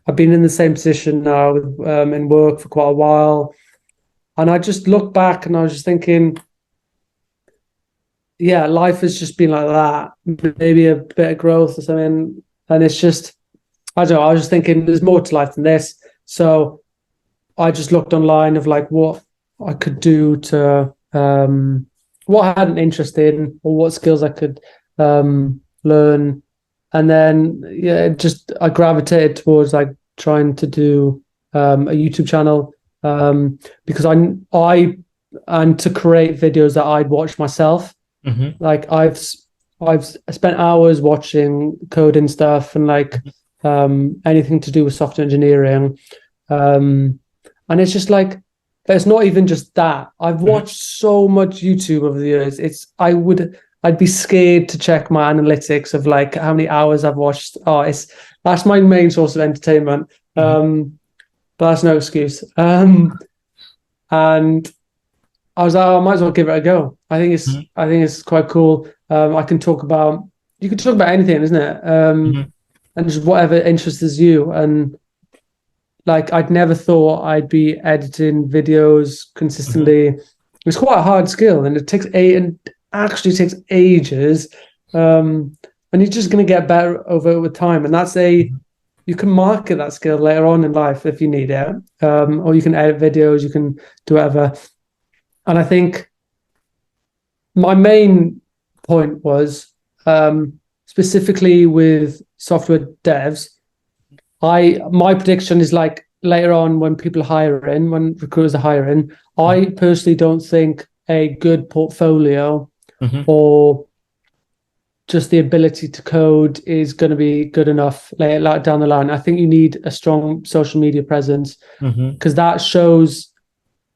[SPEAKER 1] I've been in the same position now in work for quite a while. And I just look back and I was just thinking, yeah, life has just been like that. Maybe a bit of growth or something. And it's just, I don't know, I was just thinking there's more to life than this. So I just looked online of like what I could do to what I had an interest in or what skills I could learn. And then yeah, I gravitated towards like trying to do a YouTube channel because I and to create videos that I'd watch myself.
[SPEAKER 2] mhm,
[SPEAKER 1] Like I've spent hours watching coding stuff and like anything to do with software engineering. Um, and it's just like, but it's not even just that. I've
[SPEAKER 2] mhm,
[SPEAKER 1] watched so much YouTube over the years. I'd be scared to check my analytics of like how many hours I've watched. Oh, that's my main source of entertainment.
[SPEAKER 2] mhm,
[SPEAKER 1] But that's no excuse. And I was like, oh, I might as well give it a go.
[SPEAKER 2] mhm,
[SPEAKER 1] I think it's quite cool. I can talk about you can talk about anything, isn't it?
[SPEAKER 2] mhm,
[SPEAKER 1] And just whatever interests you. And like I'd never thought I'd be editing videos
[SPEAKER 2] mhm,
[SPEAKER 1] consistently. It's quite a hard skill, and it takes actually takes ages. And you're just going to get better over with time. And
[SPEAKER 2] mhm,
[SPEAKER 1] you can market that skill later on in life if you need it. Or you can edit videos, you can do whatever. And I think my main point was specifically with software devs. My prediction is like later on when people are hiring, when recruiters are hiring,
[SPEAKER 2] mhm,
[SPEAKER 1] I personally don't think a good portfolio
[SPEAKER 2] mhm,
[SPEAKER 1] or just the ability to code is going to be good enough later down the line. I think you need a strong social media presence
[SPEAKER 2] mhm,
[SPEAKER 1] because that shows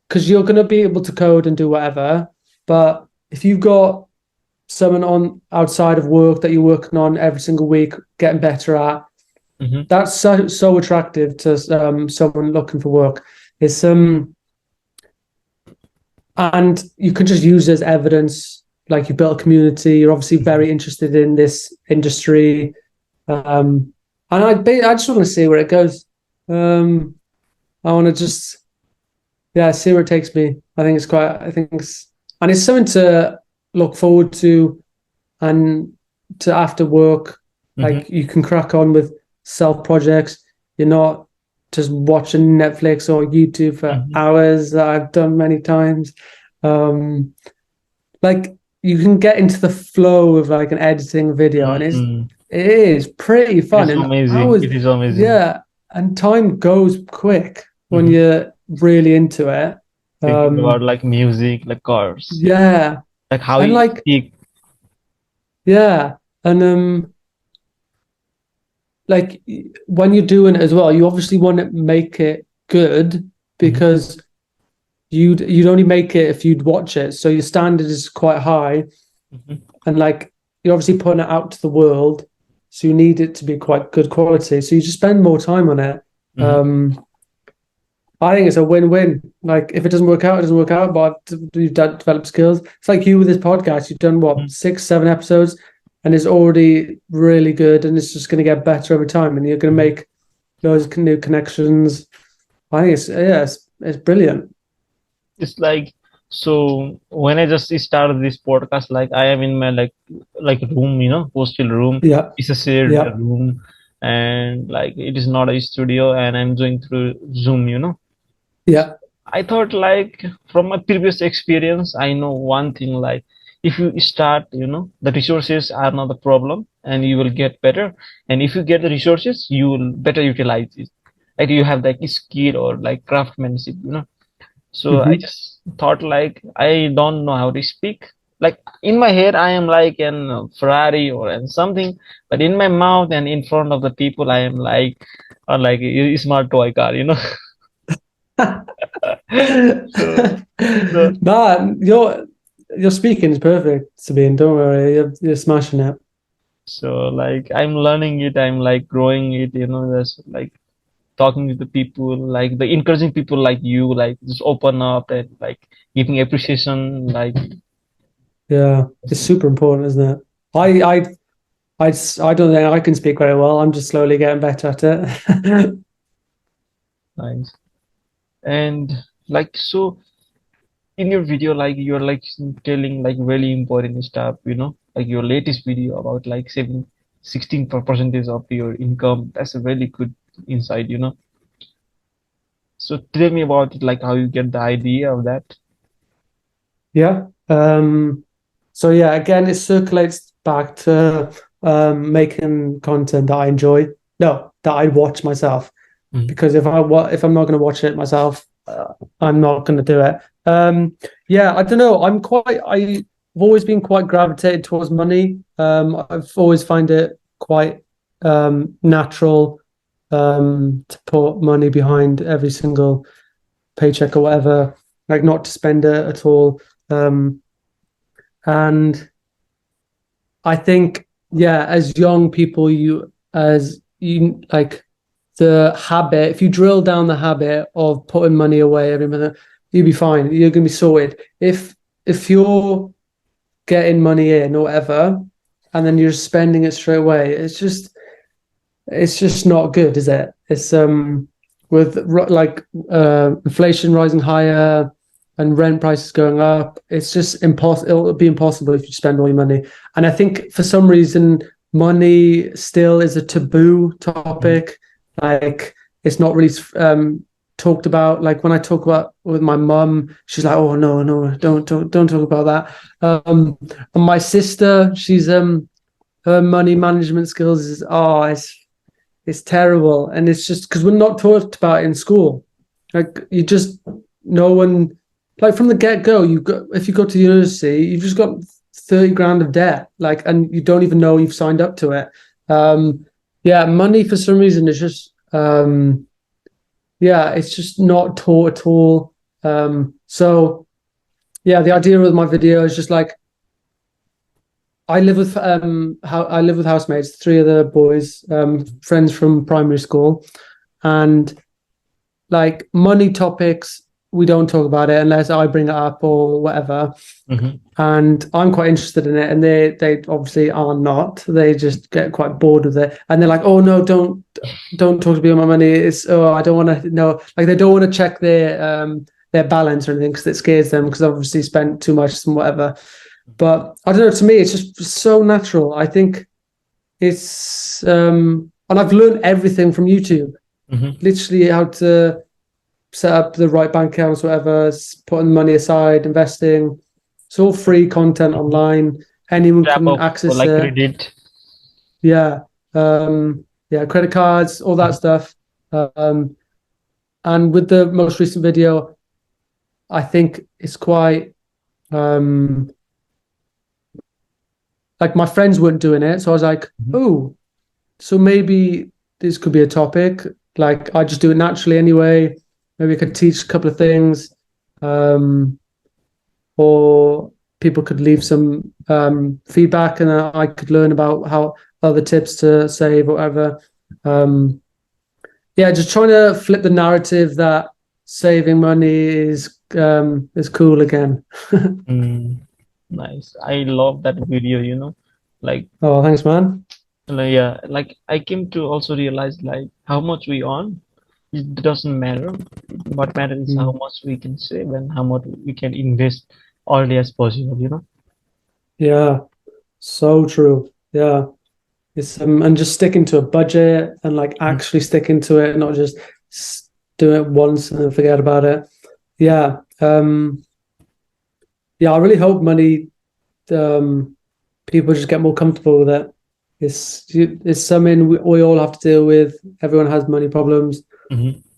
[SPEAKER 1] because you're going to be able to code and do whatever, but if you've got someone on outside of work that you're working on every single week, getting better at,
[SPEAKER 2] mhm,
[SPEAKER 1] that's so attractive to someone looking for work. It's and you can just use as evidence, like you built a community. You're obviously
[SPEAKER 2] mhm.
[SPEAKER 1] very interested in this industry, and I just want to see where it goes. I want to just Yeah, see where it takes me. I think and it's something to look forward to, and to after work,
[SPEAKER 2] Hmm.
[SPEAKER 1] like you can crack on with self projects. You're not just watching Netflix or YouTube for
[SPEAKER 2] Hmm.
[SPEAKER 1] hours that I've done many times. Um, like you can get into the flow of like an editing video, and
[SPEAKER 2] Hmm.
[SPEAKER 1] it is pretty
[SPEAKER 2] It
[SPEAKER 1] fun.
[SPEAKER 2] is
[SPEAKER 1] And
[SPEAKER 2] amazing.
[SPEAKER 1] hours,
[SPEAKER 2] It is amazing.
[SPEAKER 1] yeah, and time goes quick when
[SPEAKER 2] Hmm.
[SPEAKER 1] you're really into it.
[SPEAKER 2] Thinking about
[SPEAKER 1] Um,
[SPEAKER 2] like music, like cars,
[SPEAKER 1] yeah,
[SPEAKER 2] like how
[SPEAKER 1] and
[SPEAKER 2] you
[SPEAKER 1] like
[SPEAKER 2] speak.
[SPEAKER 1] yeah, and like when you're doing it as well, you obviously want to make it good,
[SPEAKER 2] Hmm.
[SPEAKER 1] because you'd only make it if you'd watch it. So your standard is quite high,
[SPEAKER 2] Hmm.
[SPEAKER 1] and like you're obviously putting it out to the world, so you need it to be quite good quality. So you just spend more time on it.
[SPEAKER 2] Hmm.
[SPEAKER 1] Um, I think it's a win-win. Like if it doesn't work out, it doesn't work out. But you've developed skills. It's like you with this podcast. You've done what, 6, 7 episodes, and it's already really good, and it's just going to get better over time. And you're going to
[SPEAKER 2] Hmm.
[SPEAKER 1] make those new connections. I think it's brilliant.
[SPEAKER 2] It's like, so when I just started this podcast, like I am in my like room, hostel room.
[SPEAKER 1] Yeah,
[SPEAKER 2] It's a shared
[SPEAKER 1] yeah,
[SPEAKER 2] room, and like it is not a studio, and I'm doing through Zoom.
[SPEAKER 1] yeah,
[SPEAKER 2] I thought like from my previous experience, I know one thing, like if you start, the resources are not the problem and you will get better. And if you get the resources, you will better utilize it. Like you have like skill or like craftsmanship. So I
[SPEAKER 1] hmm
[SPEAKER 2] just thought like I don't know how to speak. Like in my head, I am like an Ferrari or and something, but in my mouth and in front of the people, I am like a smart toy car. So, so,
[SPEAKER 1] nah, your speaking is perfect, Sabine. Don't worry, you're smashing it.
[SPEAKER 2] so like I'm learning it. I'm like growing it. That's like talking to the people, like the encouraging people like you, like just open up and like giving appreciation, like
[SPEAKER 1] Yeah, it's super important, isn't it? I I I don't think I can speak very well. I'm just slowly getting better at it.
[SPEAKER 2] nice. And like so in your video, like you're like telling like really important stuff, like your latest video about like saving 16% of your income. That's a really good insight. So tell me about it, like how you get the idea of that.
[SPEAKER 1] Yeah. So yeah, again, it circulates back to making content that I enjoy. No, that I watch myself.
[SPEAKER 2] Mhm.
[SPEAKER 1] Because if I'm not going to watch it myself, I'm not going to do it. Yeah, I don't know. I've always been quite gravitated towards money. I've always find it quite natural to put money behind every single paycheck or whatever, like not to spend it at all. Um, and I think, yeah, as young people, as you like the habit, if you drill down the habit of putting money away every month, you'll be fine. You're gonna be sorted. If you're getting money in or whatever, and then you're spending it straight away, it's just not good, is it? It's with like inflation rising higher and rent prices going up, it's just impossible. It'll be impossible if you spend all your money. And I think for some reason, money still is a taboo
[SPEAKER 2] Mhm.
[SPEAKER 1] topic. Like it's not really talked about. Like when I talk about with my mum, she's like, "Oh no, no, don't talk about that." And my sister, she's her money management skills is it's terrible, and it's just because we're not taught about it in school. Like you just no one like from the get go. You go if you go to university, you've just got 30 grand of debt, like, and you don't even know you've signed up to it. Yeah, money for some reason is just yeah, it's just not taught at all. So yeah, the idea of my video is just like I live with housemates, three other boys, friends from primary school, and like money topics, we don't talk about it unless I bring it up or whatever.
[SPEAKER 2] Mhm.
[SPEAKER 1] And I'm quite interested in it, and they obviously are not. They just get quite bored with it, and they're like, "Oh no, don't talk to me about my money. It's I don't want to know." Like they don't want to check their their balance or anything because it scares them because they've obviously spent too much and whatever. But I don't know, to me, it's just so natural. I think it's, and I've learned everything from YouTube, literally how to set up the right bank accounts, whatever, putting money aside, investing. It's all free content online. Anyone
[SPEAKER 2] Wrap
[SPEAKER 1] can
[SPEAKER 2] up or
[SPEAKER 1] access
[SPEAKER 2] like
[SPEAKER 1] it.
[SPEAKER 2] credit.
[SPEAKER 1] Yeah. Yeah, credit cards, all that stuff. And with the most recent video, I think it's quite like my friends weren't doing it. So I was like, oh, so maybe this could be a topic. Like I just do it naturally anyway. Maybe I could teach a couple of things. Or people could leave some feedback and I could learn about how other tips to save or whatever. Yeah, just trying to flip the narrative that saving money is cool again.
[SPEAKER 2] Nice. I love that video, you know. Like,
[SPEAKER 1] Oh, thanks, man.
[SPEAKER 2] yeah, like I came to also realize like how much we earn. It doesn't matter. What matters is how much we can save and how much we can invest early as possible, you know.
[SPEAKER 1] Yeah, so true. Yeah. It's and just sticking to a budget and like actually sticking to it, not just do it once and then forget about it. Yeah. Yeah, I really hope money people just get more comfortable with it. It's something we all have to deal with. Everyone has money problems.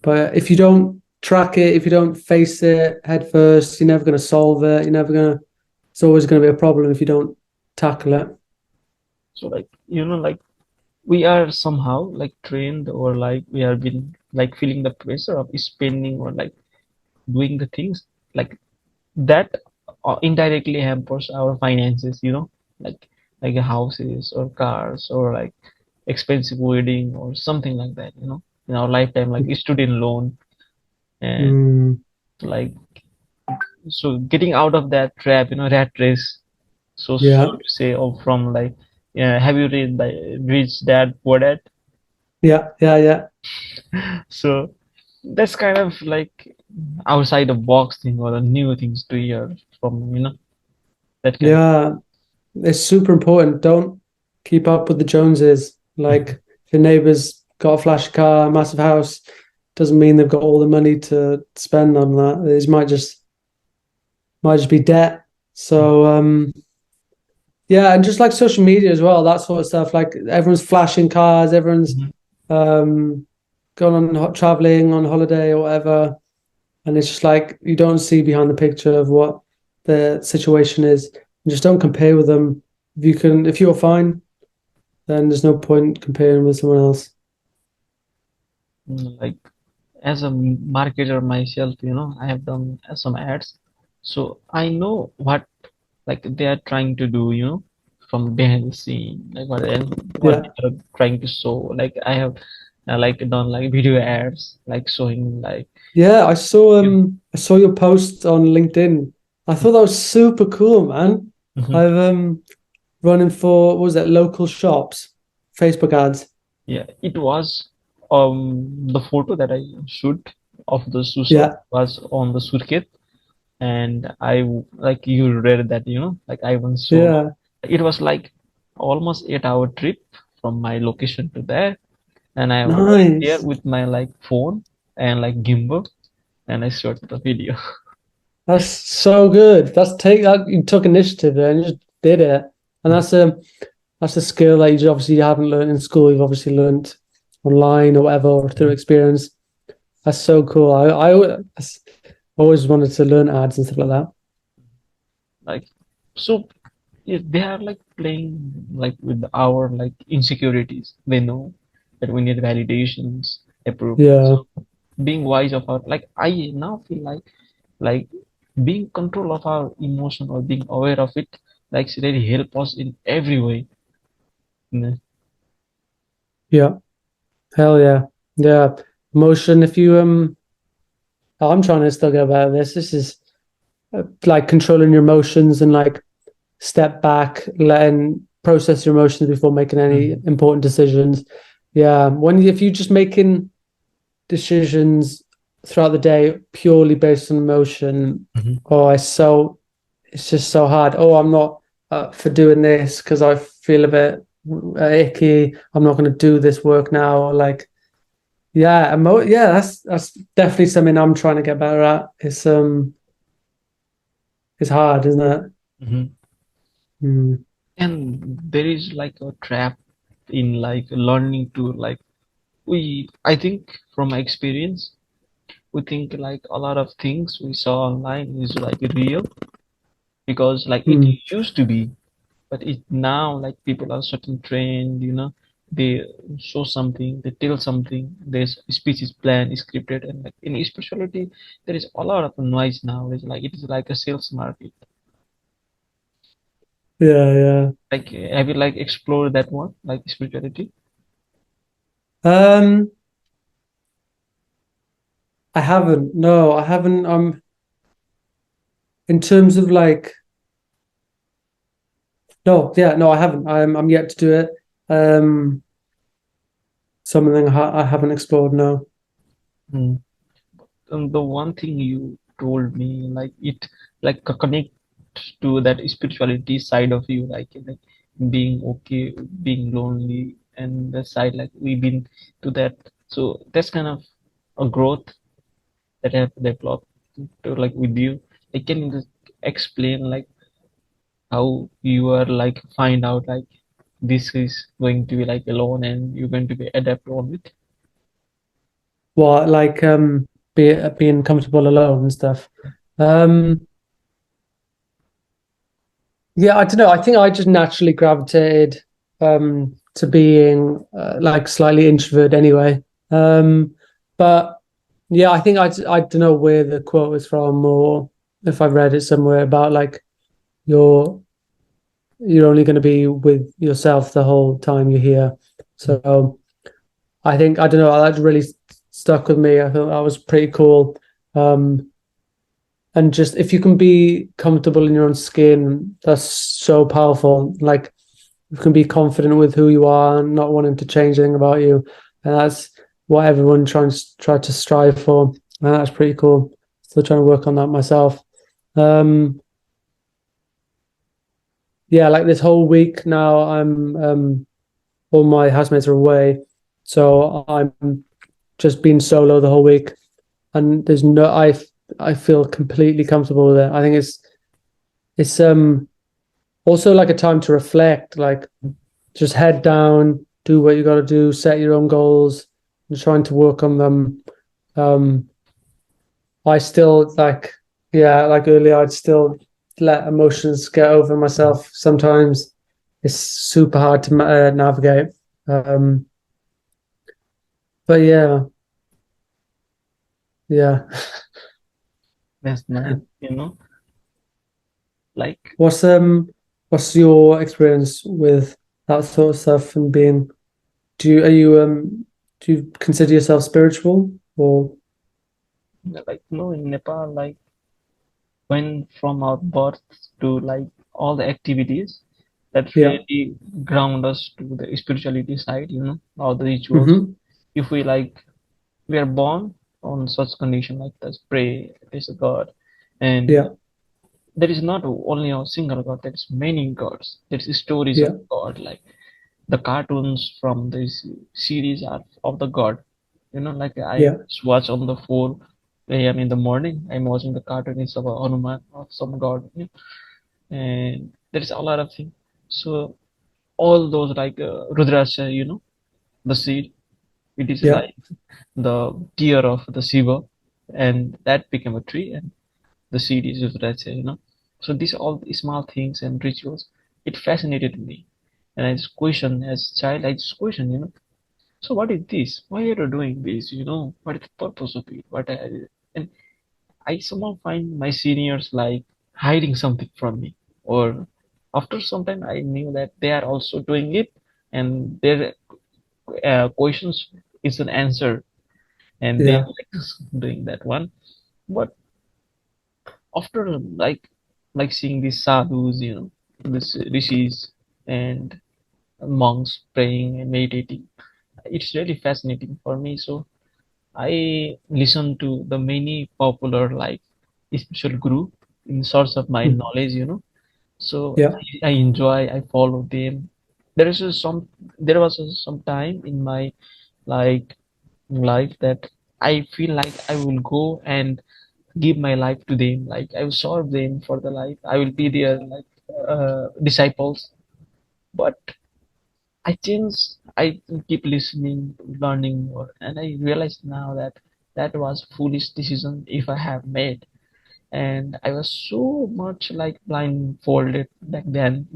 [SPEAKER 1] But if you don't track it, if you don't face it head first, you're never going to solve it. It's always going to be a problem if you don't tackle it.
[SPEAKER 2] So like, you know, like we are somehow like trained or like we have been like feeling the pressure of spending or like doing the things like that indirectly hampers our finances, you know, like houses or cars or like expensive wedding or something like that, you know, in our lifetime, like student loan and like so getting out of that trap, you know, rat race, so
[SPEAKER 1] Yeah.
[SPEAKER 2] to say, or from like, yeah, have you read the Rich Dad Poor Dad?
[SPEAKER 1] Yeah. Yeah. Yeah.
[SPEAKER 2] So that's kind of like outside the box thing or the new things to hear from, you know, that kind of.
[SPEAKER 1] Yeah. It's super important. Don't keep up with the Joneses. Like if your neighbor's got a flashy car, a massive house, doesn't mean they've got all the money to spend on that. It might just be debt. So yeah, and just like social media as well, that sort of stuff. Like everyone's flashing cars, everyone's going on traveling on holiday or whatever, and it's just like you don't see behind the picture of what the situation is. You just don't compare with them. If you're fine, then there's no point comparing with someone else.
[SPEAKER 2] Like as a marketer myself, you know, I have done some ads, so I know what like they are trying to do, you know, from behind the scene, like what
[SPEAKER 1] Yeah,
[SPEAKER 2] they are trying to show. Like I have like done like video ads, like showing like
[SPEAKER 1] yeah.
[SPEAKER 2] you
[SPEAKER 1] I saw your post on LinkedIn. I thought that was super cool, man.
[SPEAKER 2] know,
[SPEAKER 1] I've running for what was it, local shops, Facebook ads.
[SPEAKER 2] yeah, it was the photo that I shoot of the shoe shop
[SPEAKER 1] Yeah,
[SPEAKER 2] was on the suitcase, and I like you read that, you know, like I went solo.
[SPEAKER 1] yeah.
[SPEAKER 2] It was like almost 8 hour trip from my location to there, and I went there
[SPEAKER 1] Nice.
[SPEAKER 2] with my like phone and like gimbal, and I shot the video.
[SPEAKER 1] That's so good. You took initiative there and you just did it. And that's a skill that you obviously haven't learned in school. You've obviously learned online or whatever or through experience. That's so cool. I always wanted to learn ads and stuff like that.
[SPEAKER 2] Like so they are like playing like with our like insecurities. They know that we need validations, approval.
[SPEAKER 1] Yeah.
[SPEAKER 2] So being wise of our like I now feel like being control of our emotion or being aware of it like really help us in every way. Mm.
[SPEAKER 1] Yeah. Hell yeah. Yeah. Emotion. If you I'm trying to still get better at this. This is like controlling your emotions and like step back, letting process your emotions before making any
[SPEAKER 2] Mhm.
[SPEAKER 1] important decisions. Yeah, if you're just making decisions throughout the day purely based on emotion. Oh, it's just so hard. Oh, I'm not up for doing this because I feel a bit icky. I'm not going to do this work now. Like, yeah, that's definitely something I'm trying to get better at. It's hard, isn't it?
[SPEAKER 2] Mhm.
[SPEAKER 1] Mm.
[SPEAKER 2] And there is like a trap in like learning to like I think from my experience, we think like a lot of things we saw online is like real because like it
[SPEAKER 1] Mm.
[SPEAKER 2] used to be, but it now like people are certain trained, they show something, they tell something, there's speech is planned, is scripted, and like in spirituality there is a lot of noise now. It's like it is like a sales market.
[SPEAKER 1] Yeah, yeah.
[SPEAKER 2] Like have you like explored that one, like spirituality?
[SPEAKER 1] Um, I haven't. No, I haven't. In terms of like, no, yeah, no, I haven't. I'm yet to do it. Um, something I haven't explored. No.
[SPEAKER 2] Hmm. The one thing you told me like it like connect to that spirituality side of you, like being okay, being lonely, and the side like we've been to that. So that's kind of a growth that have developed to like with you. Like can you just explain like how you are like find out like this is going to be like alone and you're going to be adapt on it?
[SPEAKER 1] What like being comfortable alone and stuff. Um, yeah, I don't know. I think I just naturally gravitated to being like slightly introvert anyway. But yeah, I think I don't know where the quote is from or if I read it somewhere about like you're you're only going to be with yourself the whole time you're here. So I think I don't know that really stuck with me. I thought that was pretty cool. Um, and just if you can be comfortable in your own skin, that's so powerful. Like you can be confident with who you are and not wanting to change anything about you, and that's what everyone try to strive for. And that's pretty cool. Still trying to work on that myself. Um, yeah, like this whole week now, I'm all my housemates are away, so I'm just been solo the whole week, and there's no I feel completely comfortable with it. I think it's also like a time to reflect, like just head down, do what you got to do, set your own goals, and trying to work on them. Um, I still like, yeah, like earlier, I'd still let emotions get over myself. Sometimes it's super hard to navigate. Um, but yeah, yeah.
[SPEAKER 2] That's nice, like
[SPEAKER 1] What's what's your experience with that sort of stuff and being? Do you consider yourself spiritual or
[SPEAKER 2] in Nepal, like when from our birth to like all the activities that
[SPEAKER 1] yeah?
[SPEAKER 2] really ground us to the spirituality side, all the rituals.
[SPEAKER 1] Mm-hmm.
[SPEAKER 2] If we like we are born on such condition like this, pray, there's a God, and
[SPEAKER 1] Yeah,
[SPEAKER 2] there is not only a single God, there's many gods. There's stories of
[SPEAKER 1] yeah,
[SPEAKER 2] God, like the cartoons from this series are of the God. Like I
[SPEAKER 1] yeah,
[SPEAKER 2] watch on the 4 a.m. in the morning, I'm watching the cartoon, it's about Hanuman or some God, and there is a lot of things. So all those like Rudraksha, the seed, it is
[SPEAKER 1] yeah,
[SPEAKER 2] like the tear of the Shiva, and that became a tree, and the seed is Rudraksha, So these all small things and rituals, it fascinated me, and I just question as a child, I just question, so what is this? Why are you doing this? What is the purpose of it? And I somehow find my seniors like hiding something from me. Or after some time, I knew that they are also doing it, and their questions is an answer, and they are
[SPEAKER 1] yeah,
[SPEAKER 2] like doing that one. But after like seeing these sadhus, this rishis and monks praying and meditating, it's really fascinating for me. So I listen to the many popular like spiritual group in source of my
[SPEAKER 1] Mm.
[SPEAKER 2] knowledge, So
[SPEAKER 1] Yeah.
[SPEAKER 2] I enjoy, I follow them. There is there was some time in my like life that I feel like I will go and give my life to them. Like I will serve them for the life. I will be their like disciples. But I change. I keep listening, learning more, and I realize now that that was foolish decision if I have made. And I was so much like blindfolded back then,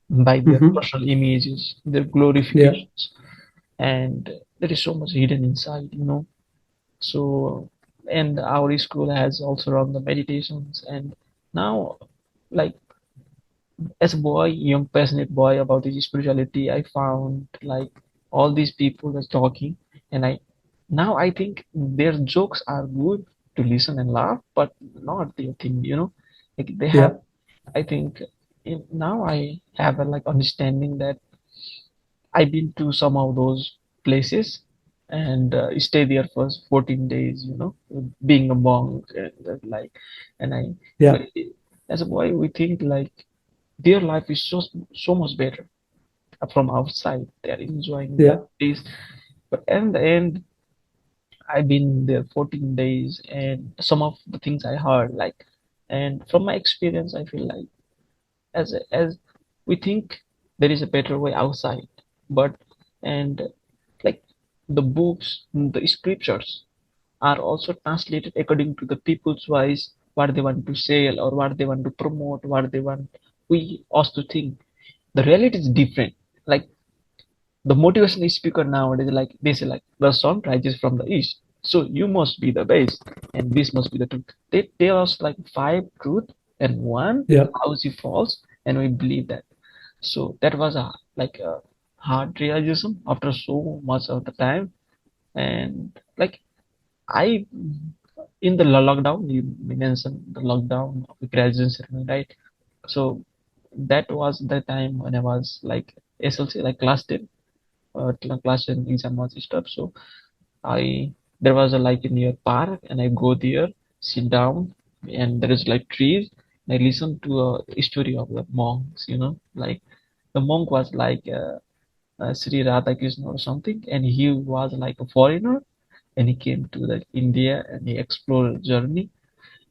[SPEAKER 2] by their
[SPEAKER 1] Hmm.
[SPEAKER 2] personal images, their
[SPEAKER 1] Yeah.
[SPEAKER 2] glorifications, and there is so much hidden inside. So, and our school has also run the meditations, and now, like as a boy, young passionate boy about his spirituality, I found like all these people were talking, and I think their jokes are good to listen and laugh, but not their thing. Like they have,
[SPEAKER 1] Yeah.
[SPEAKER 2] I think, now I have a like understanding that I've been to some of those places and stay there for 14 days, being a monk and and I,
[SPEAKER 1] Yeah.
[SPEAKER 2] but as a boy, we think like their life is so much better from outside. They're enjoying the
[SPEAKER 1] Yeah.
[SPEAKER 2] days, but in the end, I've been there 14 days, and some of the things I heard, like, and from my experience, I feel like as we think there is a better way outside, but and like the books, the scriptures are also translated according to the people's voice, what they want to sell or what they want to promote, what they want we us to think. The reality is different. Like the motivational speaker nowadays, like they say, like the sun rises from the east, so you must be the best, and this must be the truth. They tell us like five truth and one
[SPEAKER 1] Yeah.
[SPEAKER 2] lousy false, and we believe that. So that was a like a hard realization after so much of the time, and like I in the lockdown, you mentioned the lockdown of the graduation ceremony, right? So that was the time when I was like SLC, like class 10, class 10 exam was stopped. So I there was a like a near park, and I go there, sit down, and there is like trees. I listen to a story of the monks, like the monk was like Sri Radhakrishna or something, and he was like a foreigner, and he came to the India and he explored journey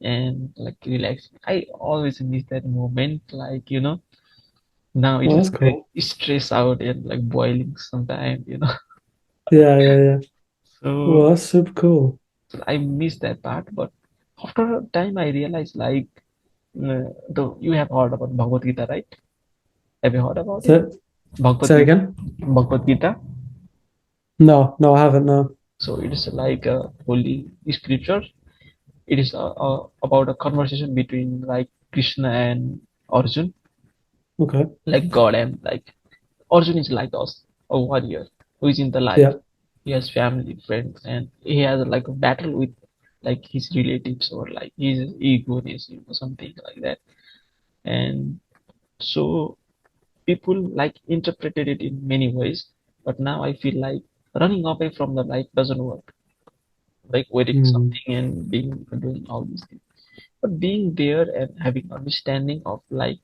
[SPEAKER 2] and like relax. I always miss that moment, like now it
[SPEAKER 1] Well,
[SPEAKER 2] is
[SPEAKER 1] that's
[SPEAKER 2] very
[SPEAKER 1] cool.
[SPEAKER 2] stressed out and like boiling sometimes.
[SPEAKER 1] Yeah. Yeah. Yeah.
[SPEAKER 2] So
[SPEAKER 1] Well, that's super cool.
[SPEAKER 2] I miss that part, but after a time I realized like you have heard about Bhagwat Gita, right? Have you heard about it?
[SPEAKER 1] So,
[SPEAKER 2] Bhagwat
[SPEAKER 1] say
[SPEAKER 2] Gita.
[SPEAKER 1] again.
[SPEAKER 2] Bhagwat Gita.
[SPEAKER 1] No, no, I haven't. No.
[SPEAKER 2] So it is like a holy scripture. It is about a conversation between like Krishna and Arjun,
[SPEAKER 1] Okay.
[SPEAKER 2] like God and like Arjun is like us, a warrior who is in the life.
[SPEAKER 1] Yeah.
[SPEAKER 2] He has family, friends, and he has like a battle with like his relatives or like his ego, something like that. And so people like interpreted it in many ways, but now I feel like running away from the life doesn't work. Like waiting
[SPEAKER 1] Mm.
[SPEAKER 2] something and being doing all these things. But being there and having understanding of like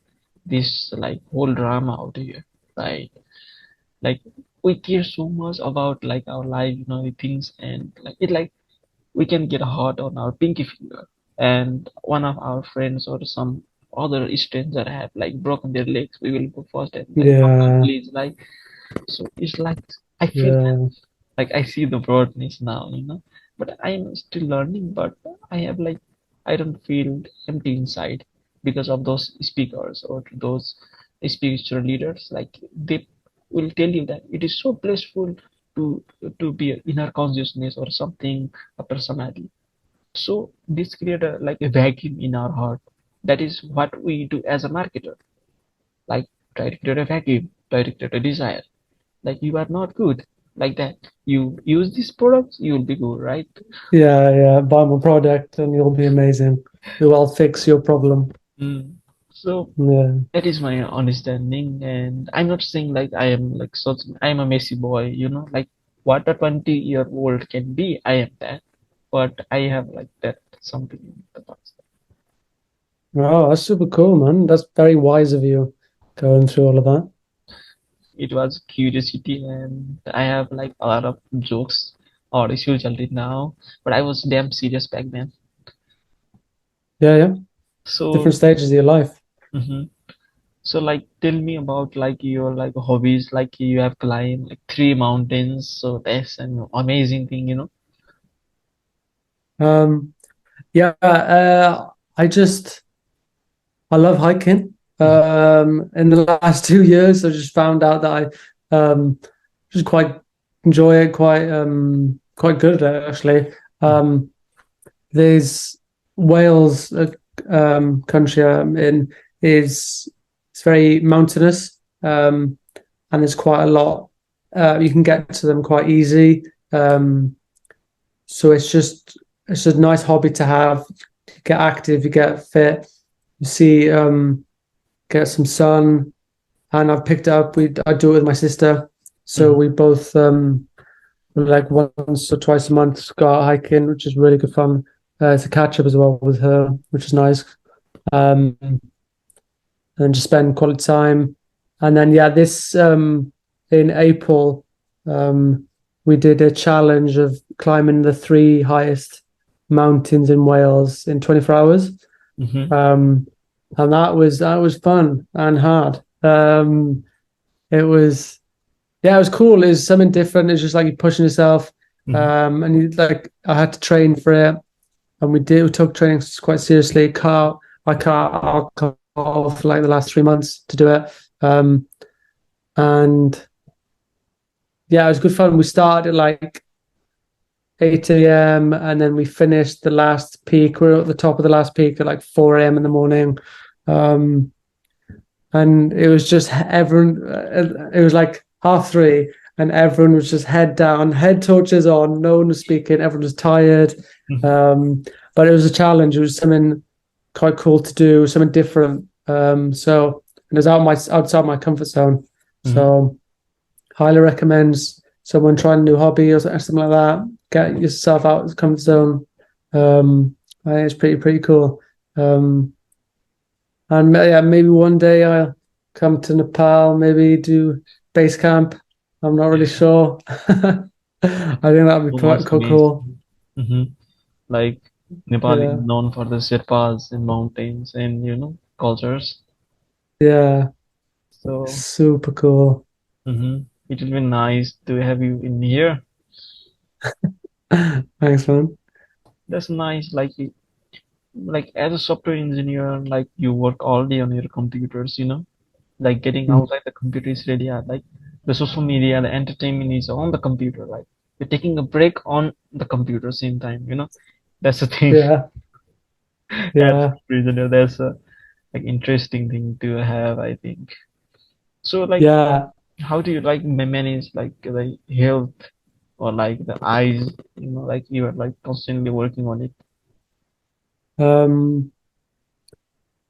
[SPEAKER 2] this like whole drama out here, right? Like we care so much about like our life, the things, and like it like we can get hurt on our pinky finger, and one of our friends or some other stranger have like broken their legs. We will go first and like uncle
[SPEAKER 1] Yeah.
[SPEAKER 2] please, like so it's like I feel
[SPEAKER 1] Yeah.
[SPEAKER 2] like I see the broadness now, but I'm still learning, but I have like I don't feel empty inside because of those speakers or those spiritual leaders. Like they will tell you that it is so blissful to to be an inner consciousness or something after samadhi. So this create like a vacuum in our heart. That is what we do as a marketer. Like try to create a vacuum, try to create a desire, like you are not good, like that you use these products you will be good, right?
[SPEAKER 1] Yeah. Yeah. Buy my product and you'll be amazing. I'll fix your problem.
[SPEAKER 2] So
[SPEAKER 1] Yeah.
[SPEAKER 2] that is my understanding, and I'm not saying like I am like such I'm a messy boy, like what a 20-year-old can be. I am that, but I have like that something in the past.
[SPEAKER 1] Oh, that's super cool, man. That's very wise of you going through all of that.
[SPEAKER 2] It was curiosity, and I have like a lot of jokes or issues now, but I was damn serious back then.
[SPEAKER 1] Yeah, yeah.
[SPEAKER 2] So,
[SPEAKER 1] Different stages of your life.
[SPEAKER 2] mhm. So like tell me about like your like hobbies, like you have climbed like 3 mountains, so that's an amazing thing, you know.
[SPEAKER 1] Um, yeah, I love hiking.
[SPEAKER 2] Mhm,
[SPEAKER 1] In the last 2 years, I just found out that I just quite enjoy it, quite good at it, actually.
[SPEAKER 2] mhm,
[SPEAKER 1] There's Wales, country I'm in, is it's very mountainous, and there's quite a lot. You can get to them quite easy. So it's a nice hobby to have. You get active, you get fit, you see, get some sun. And I've picked it up. I do it with my sister, so
[SPEAKER 2] mhm,
[SPEAKER 1] we both like once or twice a month go out hiking, which is really good fun. It's a catch up as well with her, which is nice. And just spend quality time. And then yeah, this in April, we did a challenge of climbing the three highest mountains in Wales in 24 hours.
[SPEAKER 2] mhm,
[SPEAKER 1] Um, and that was fun and hard. It was Yeah, it was cool. It was something different. It's just like you're pushing yourself.
[SPEAKER 2] mhm,
[SPEAKER 1] And you, like I had to train for it, and we took training quite seriously. I cut out alcohol for like the last 3 months to do it. And yeah, it was good fun. We started at like 8 a.m. and then we finished the last peak. We were at the top of the last peak at like 4 a.m. in the morning. Um, and it was just everyone. It was like 3:30, and everyone was just head down, head torches on. No one was speaking. Everyone was tired,
[SPEAKER 2] mhm,
[SPEAKER 1] but it was a challenge. It was something quite cool to do, something different. So and it was outside my comfort zone.
[SPEAKER 2] mhm.
[SPEAKER 1] So highly recommend someone trying a new hobby or something like that. Get yourself out of the comfort zone. I think it's pretty cool. Um, and yeah, maybe one day I'll come to Nepal, maybe do base camp. I'm not really
[SPEAKER 2] Yeah,
[SPEAKER 1] sure. I think that'd be
[SPEAKER 2] almost
[SPEAKER 1] quite cool.
[SPEAKER 2] amazing. Mhm. Like Nepal is
[SPEAKER 1] Yeah,
[SPEAKER 2] known for the Sherpas and mountains and cultures.
[SPEAKER 1] yeah,
[SPEAKER 2] So
[SPEAKER 1] super cool.
[SPEAKER 2] it will be nice to have you in here.
[SPEAKER 1] Thanks, man.
[SPEAKER 2] That's nice. Like as a software engineer, like you work all day on your computers, like getting
[SPEAKER 1] Mm.
[SPEAKER 2] outside the computer is really hard. Like the social media, the entertainment is on the computer. Like you're taking a break on the computer same time. That's the thing.
[SPEAKER 1] Yeah,
[SPEAKER 2] As
[SPEAKER 1] yeah,
[SPEAKER 2] a engineer, that's a like interesting thing to have, I think. So like,
[SPEAKER 1] yeah.
[SPEAKER 2] how do you like manage like the health or like the eyes? Like you are like constantly working on it.
[SPEAKER 1] Um,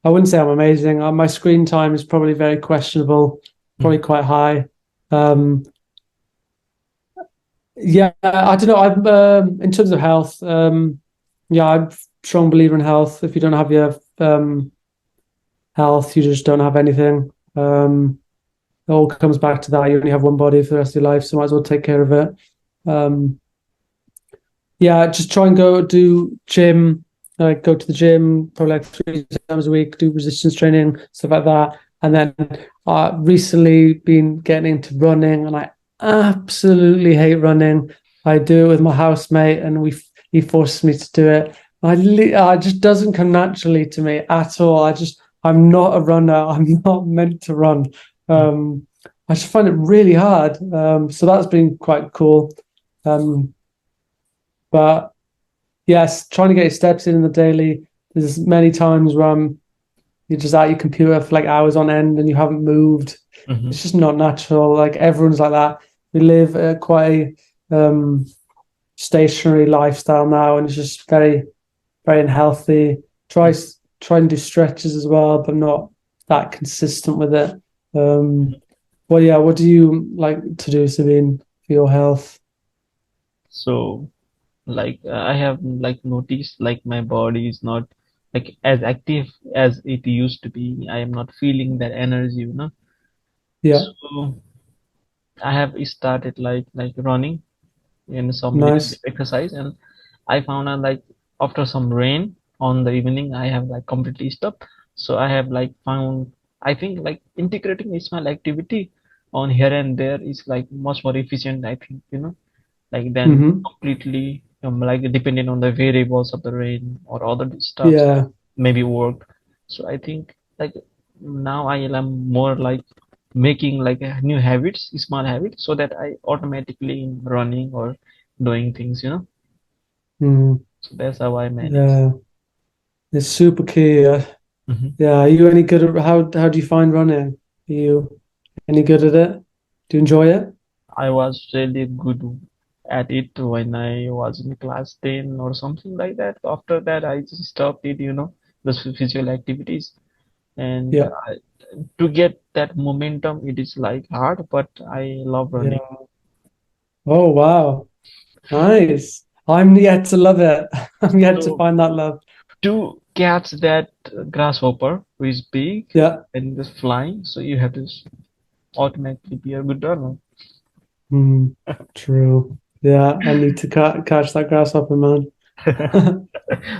[SPEAKER 1] I wouldn't say I'm amazing. My screen time is probably very questionable, probably
[SPEAKER 2] Mhm,
[SPEAKER 1] quite high. Um, yeah, I don't know. I'm in terms of health. Yeah, I'm a strong believer in health. If you don't have your health, you just don't have anything. It all comes back to that. You only have one body for the rest of your life, so might as well take care of it. Um, yeah, just try and go do gym, go to the gym probably like 3 times a week, do resistance training, stuff like that. And then recently been getting into running, and I absolutely hate running. I do it with my housemate, and he forces me to do it. It just doesn't come naturally to me at all. I'm not a runner. I'm not meant to run.
[SPEAKER 2] mhm,
[SPEAKER 1] I just find it really hard. So that's been quite cool. Um, but yes, trying to get your steps in the daily. There's many times where you're just at your computer for like hours on end and you haven't moved.
[SPEAKER 2] mhm,
[SPEAKER 1] It's just not natural. Like everyone's like that. We live quite a stationary lifestyle now, and it's just very unhealthy.
[SPEAKER 2] mhm.
[SPEAKER 1] Try and do stretches as well, but not that consistent with it. Well, yeah. What do you like to do, Sabine, for your health?
[SPEAKER 2] So like I have like noticed like my body is not like as active as it used to be. I am not feeling that energy, you know.
[SPEAKER 1] Yeah.
[SPEAKER 2] So I have started like running in some little bit
[SPEAKER 1] Nice.
[SPEAKER 2] exercise, and I found out like after some rain on the evening I have like completely stopped. So I have like found, I think like integrating small activity on here and there is like much more efficient, I think, you know, like then
[SPEAKER 1] Hmm.
[SPEAKER 2] completely like depending on the variables of the rain or other stuff,
[SPEAKER 1] Yeah.
[SPEAKER 2] maybe work. So I think like now I am more like making like a new habits, small habits, so that I automatically in running or doing things, you know.
[SPEAKER 1] Mm.
[SPEAKER 2] So that's how I manage.
[SPEAKER 1] Yeah. It's super key.
[SPEAKER 2] Mhm.
[SPEAKER 1] Yeah. Are you any good at how do you find running? Are you any good at it? Do you enjoy it?
[SPEAKER 2] I was really good at it when I was in class 10 or something like that. After that, I just stopped it, you know, the physical activities. And
[SPEAKER 1] Yeah.
[SPEAKER 2] to get that momentum, it is like hard, but I love running.
[SPEAKER 1] Yeah. Oh wow. Nice. I'm yet to love it. I'm yet to
[SPEAKER 2] So
[SPEAKER 1] find that love.
[SPEAKER 2] to catch that grasshopper who is big
[SPEAKER 1] Yeah.
[SPEAKER 2] and is flying, so you have to automatically be a good runner.
[SPEAKER 1] Mm, true. Yeah, I need to catch that grasshopper, man.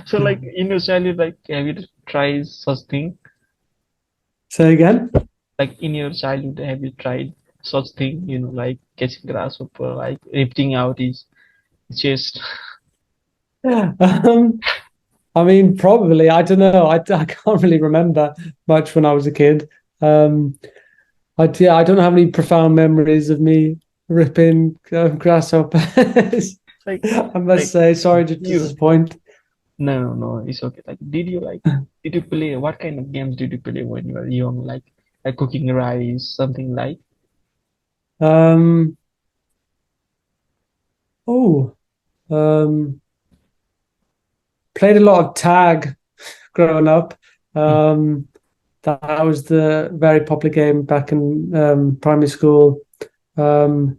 [SPEAKER 2] So like in your childhood, like have you tried such thing?
[SPEAKER 1] Say again?
[SPEAKER 2] Like in your childhood, have you tried such thing? You know, like catching grasshopper, like ripping out his chest.
[SPEAKER 1] Yeah. I mean, probably. I don't know. I can't really remember much when I was a kid. Um, yeah, I don't have any profound memories of me ripping grasshoppers.
[SPEAKER 2] Like,
[SPEAKER 1] I must
[SPEAKER 2] like
[SPEAKER 1] say, sorry to
[SPEAKER 2] you.
[SPEAKER 1] disappoint.
[SPEAKER 2] No, no, no, it's okay. Like, did you play? What kind of games did you play when you were young? Like cooking rice, something like.
[SPEAKER 1] Um, oh, um, played a lot of tag growing up.
[SPEAKER 2] Mm,
[SPEAKER 1] Um, that was the very popular game back in primary school. Um,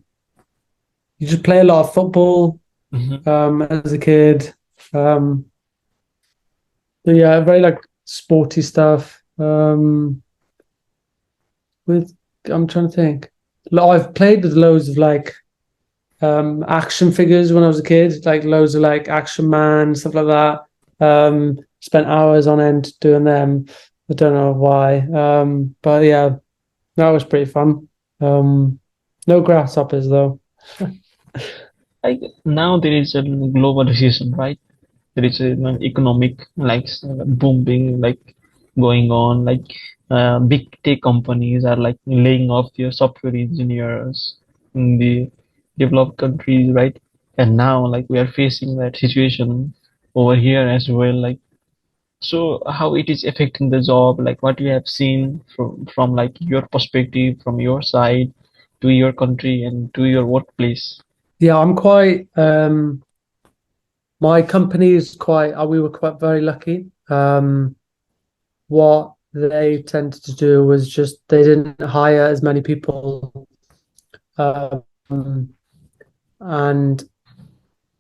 [SPEAKER 1] you just play a lot of football
[SPEAKER 2] mhm,
[SPEAKER 1] as a kid. Um, but yeah, very like sporty stuff. With I'm trying to think. I've played with loads of like action figures when I was a kid, like loads of like Action Man, stuff like that. Spent hours on end doing them. I don't know why. But yeah, that was pretty fun. No grasshoppers though.
[SPEAKER 2] like now there is a global recession, right? There is an economic like booming like going on. Like big tech companies are like laying off their software engineers in the developed countries, right? And now like we are facing that situation over here as well. Like, so how it is affecting the job, like what you have seen from like your perspective, from your side to your country and to your workplace.
[SPEAKER 1] Yeah, I'm quite my company is quite we were quite very lucky. What they tended to do was just they didn't hire as many people. Um, and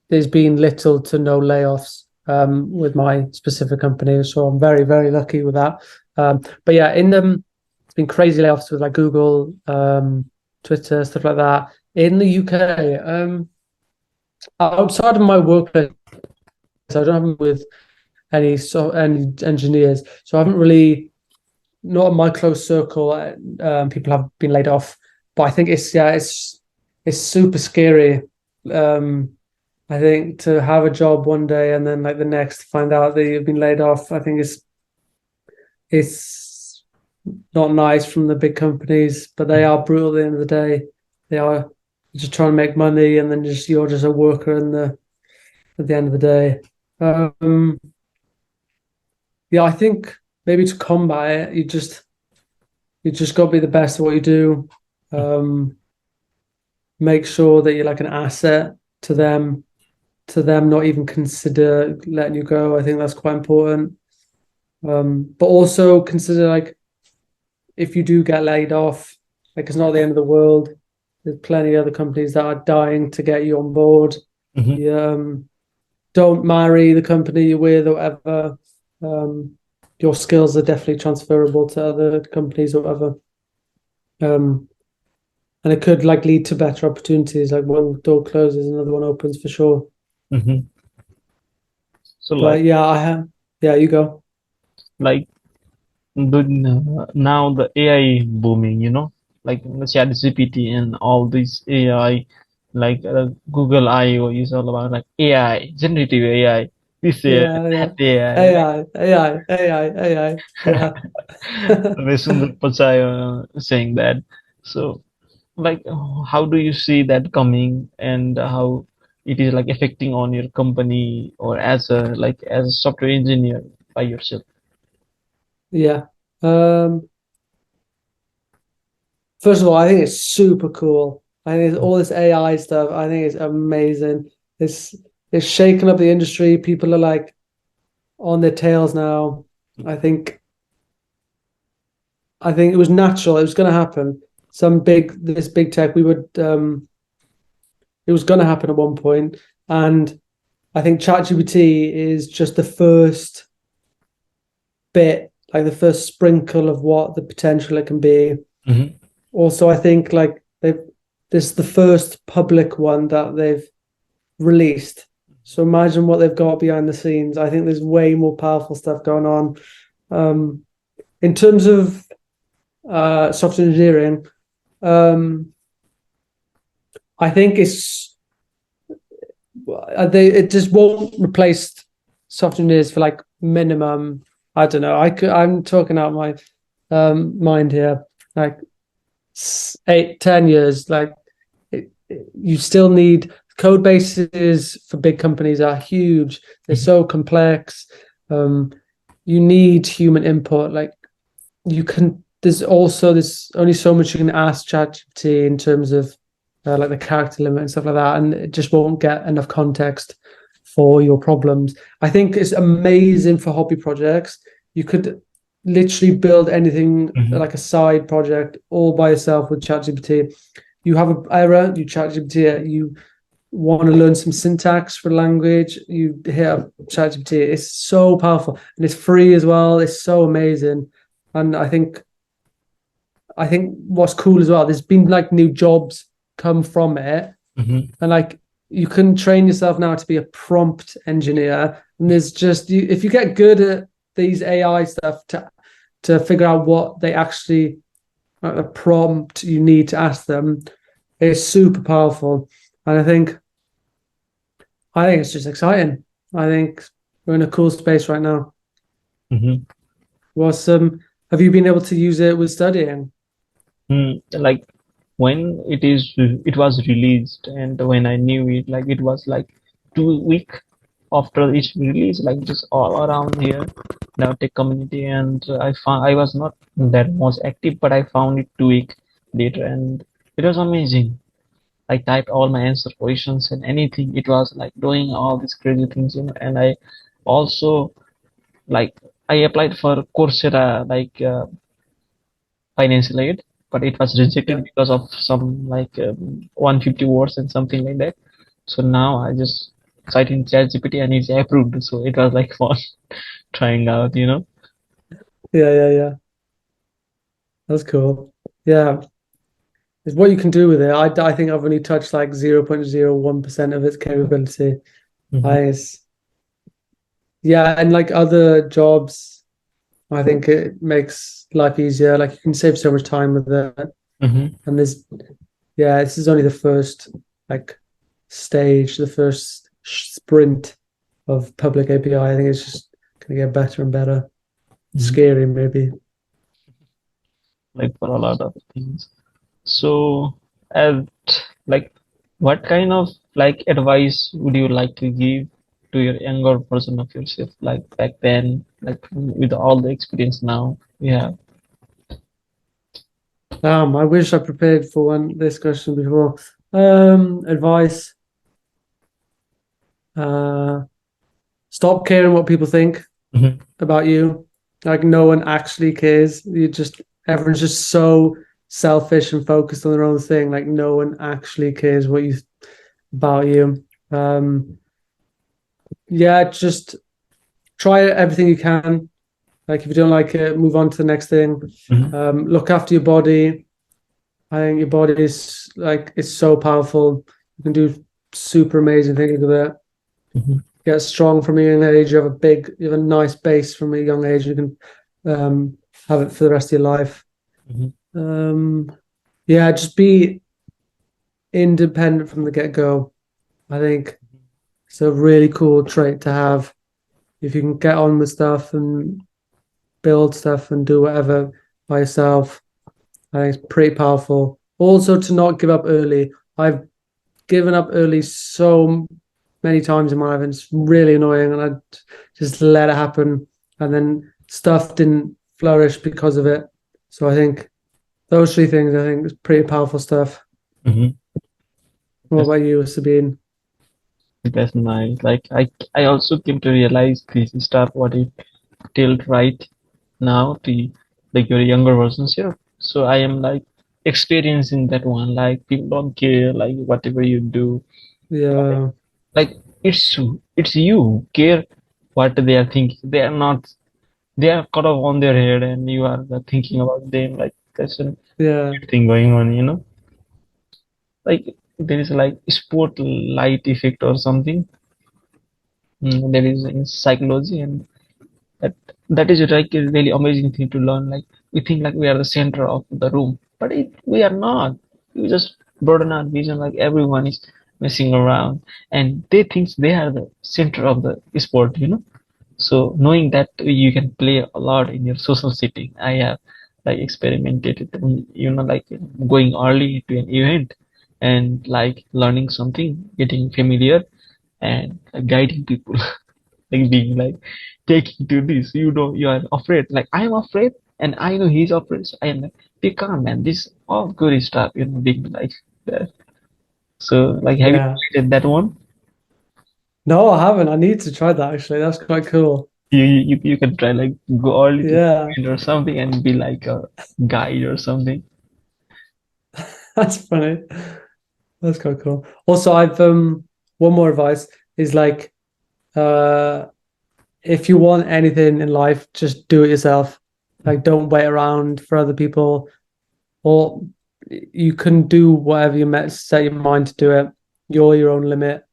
[SPEAKER 1] there's been little to no layoffs with my specific company. So I'm very, very lucky with that. But yeah, it's been crazy layoffs with like Google, Twitter, stuff like that. In the UK, outside of my workplace, I don't have them with any engineers. So I haven't really, not in my close circle, people have been laid off. But I think it's super scary. Um, I think to have a job one day and then like the next find out that you've been laid off, I think it's not nice from the big companies, but they are brutal at the end of the day. They are just trying to make money and then just you're just a worker in the at the end of the day. Um yeah, I think maybe to combat it, you just got to be the best at what you do. Um make sure that you're like an asset to them not even consider letting you go. I think that's quite important. But also consider like if you do get laid off, like it's not the end of the world. There's plenty of other companies that are dying to get you on board. Don't marry the company you're with or whatever. Your skills are definitely transferable to other companies or whatever. And it could like lead to better opportunities. Like one door closes, another one opens for sure.
[SPEAKER 2] So
[SPEAKER 1] But
[SPEAKER 2] like,
[SPEAKER 1] yeah, I have. Yeah, you go.
[SPEAKER 2] like now the AI booming, like the Chat GPT and all these AI, like Google I/O is all about like AI, generative AI, this AI,
[SPEAKER 1] Yeah, yeah.
[SPEAKER 2] that AI, like
[SPEAKER 1] AI, AI, AI, AI. Yeah.
[SPEAKER 2] Sundar Pichai saying that. So, like, how do you see that coming, and how it is like affecting on your company or as a software engineer by yourself?
[SPEAKER 1] Yeah. First of all, I think it's super cool. I think all this AI stuff, I think it's amazing. It's it's shaking up the industry. People are like on their tails now. I think I think it was natural. It was going to happen. This big tech. It was going to happen at one point, and I think ChatGPT is just the first bit, like the first sprinkle of what the potential it can be. Also, I think like this is the first public one that they've released. So imagine what they've got behind the scenes. I think there's way more powerful stuff going on. In terms of software engineering, I think it just won't replace software engineers for like minimum. I don't know. I'm talking out my mind here. Like 8, 10 years. Like you still need code bases for big companies are huge. They're so complex. You need human input. Like you can. There's only so much you can ask ChatGPT in terms of like the character limit and stuff like that, and it just won't get enough context for your problems. I think it's amazing for hobby projects. You could literally build anything like a side project all by yourself with ChatGPT. You have an error, you ChatGPT it. You want to learn some syntax for language, you hit up ChatGPT. It's so powerful and it's free as well. It's so amazing, and I think what's cool as well. There's been like new jobs come from it, and like you can train yourself now to be a prompt engineer. And there's just if you get good at these AI stuff to figure out what they actually like the prompt you need to ask them, it's super powerful. And I think it's just exciting. I think we're in a cool space right now. Was Have you been able to use it with studying?
[SPEAKER 2] Like when it was released, and when I knew it, like it was like 2 week after its release, like just all around here, the tech community, and I was not that much active, but I found it 2 week later, and it was amazing. I typed all my answer questions and anything. It was like doing all these crazy things, and I also like I applied for Coursera, like financial aid, but it was rejected
[SPEAKER 1] Yeah.
[SPEAKER 2] because of some like 150 words and something like that. So now I just cite in ChatGPT and it's approved. So it was like fun trying out.
[SPEAKER 1] Yeah, yeah, yeah. That's cool. Yeah. It's what you can do with it. I think I've only touched like 0.01% of its capability.
[SPEAKER 2] Hmm.
[SPEAKER 1] I Yeah, and like other jobs, I think it makes life easier. Like you can save so much time with it.
[SPEAKER 2] Hmm.
[SPEAKER 1] And this is only the first like stage, the first sprint of public API. I think it's just gonna get better and better.
[SPEAKER 2] Hmm.
[SPEAKER 1] Scary, maybe.
[SPEAKER 2] Like for a lot of things. So, as like, what kind of like advice would you like to give to your younger version of yourself, like back then, like with all the experience now? Yeah.
[SPEAKER 1] I wish I prepared for this question before. Advice. Uh, Stop caring what people think
[SPEAKER 2] Hmm.
[SPEAKER 1] about you. Like no one actually cares. Everyone's just so selfish and focused on their own thing. Like no one actually cares about you. Yeah, just try everything you can. Like if you don't like it, move on to the next thing. Look after your body. I think your body is like it's so powerful. You can do super amazing things with it. Get strong from a young age. You have a nice base from a young age. You can have it for the rest of your life. Yeah, just be independent from the get-go. I think it's a really cool trait to have. If you can get on with stuff and build stuff and do whatever by yourself, I think it's pretty powerful. Also, to not give up early. I've given up early so many times in my life, and it's really annoying. And I just let it happen, and then stuff didn't flourish because of it. So I think those three things, I think, is pretty powerful stuff. What about you, Sabine?
[SPEAKER 2] That's nice. Like I also came to realize this stuff what it told right now to like your younger versions here. So I am like experiencing that one. Like people don't care like whatever you do.
[SPEAKER 1] Yeah,
[SPEAKER 2] Like it's you care what they are thinking. They are not. They are caught up on their head, and you are thinking about them. Like that's a
[SPEAKER 1] yeah,
[SPEAKER 2] weird thing going on. You know, like there is like sport light effect or something. There is in psychology, and that that is like a really amazing thing to learn. Like we think like we are the center of the room, but we are not. We just broaden our vision. Like everyone is messing around, and they think they are the center of the sport. You know. So knowing that you can play a lot in your social setting, I have like experimented it, you know, like going early to an event and like learning something, getting familiar and guiding people, like being like taking to this, you know, you are afraid, like I am afraid and I know he's afraid, so I am like, be calm man, this all good stuff, you know, being like that. So like have you
[SPEAKER 1] yeah.
[SPEAKER 2] tried that one?
[SPEAKER 1] No, I haven't. I need to try that actually. That's quite cool.
[SPEAKER 2] You can try like go early to
[SPEAKER 1] Yeah,
[SPEAKER 2] or something and be like a guide or something.
[SPEAKER 1] that's funny. That's quite cool. Also, I've one more advice is like uh if you want anything in life, just do it yourself. Like don't wait around for other people, or you can do whatever set your mind to do it. You're your own limit.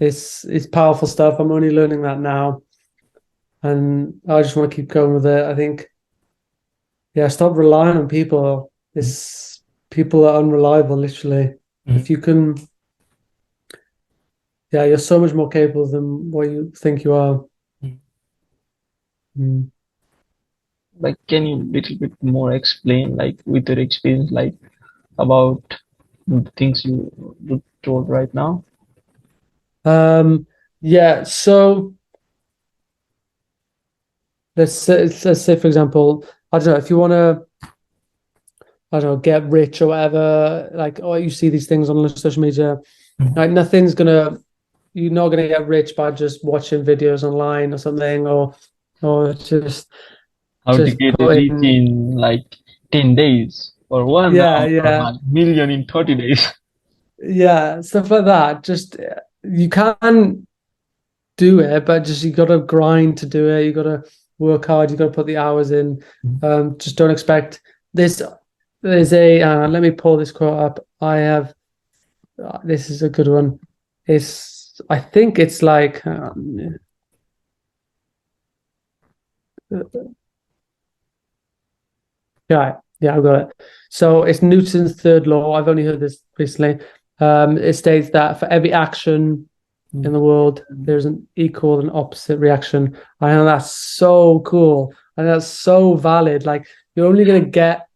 [SPEAKER 1] It's powerful stuff. I'm only learning that now, and I just want to keep going with it. I think, yeah, stop relying on people. It's people are unreliable, literally. If you can, yeah, you're so much more capable than what you think you are. Mm.
[SPEAKER 2] Like, can you little bit more explain, like, with your experience, like, about the things you told right now?
[SPEAKER 1] Yeah, so let's say for example, I don't know if you want to, I don't know, get rich or whatever. Like, oh, you see these things on social media. Like, you're not gonna get rich by just watching videos online or something, or
[SPEAKER 2] How to
[SPEAKER 1] just
[SPEAKER 2] get
[SPEAKER 1] put
[SPEAKER 2] rich
[SPEAKER 1] in,
[SPEAKER 2] in like 10 days or one
[SPEAKER 1] yeah,
[SPEAKER 2] hour or
[SPEAKER 1] yeah,
[SPEAKER 2] like million in 30 days.
[SPEAKER 1] yeah, stuff like that. Just you can do it, but just you got to grind to do it. You got to work hard. You got to put the hours in. Just don't expect this. There's a let me pull this quote up. I have this is a good one. I think it's like yeah, I've got it. So it's Newton's third law. I've only heard this recently. It states that for every action in the world, there's an equal and opposite reaction. I know that's so cool. And that's so valid. Like you're only gonna get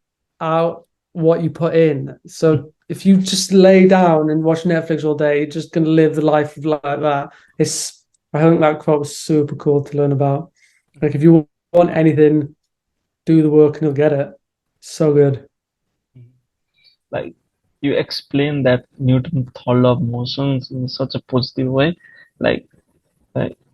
[SPEAKER 1] out what you put in. So if you just lay down and watch Netflix all day, you're just gonna live the life of like that. I think that quote was super cool to learn about. Like if you want anything, do the work and you'll get it. So good.
[SPEAKER 2] Like, you explain that Newton thought of motions in such a positive way. Like,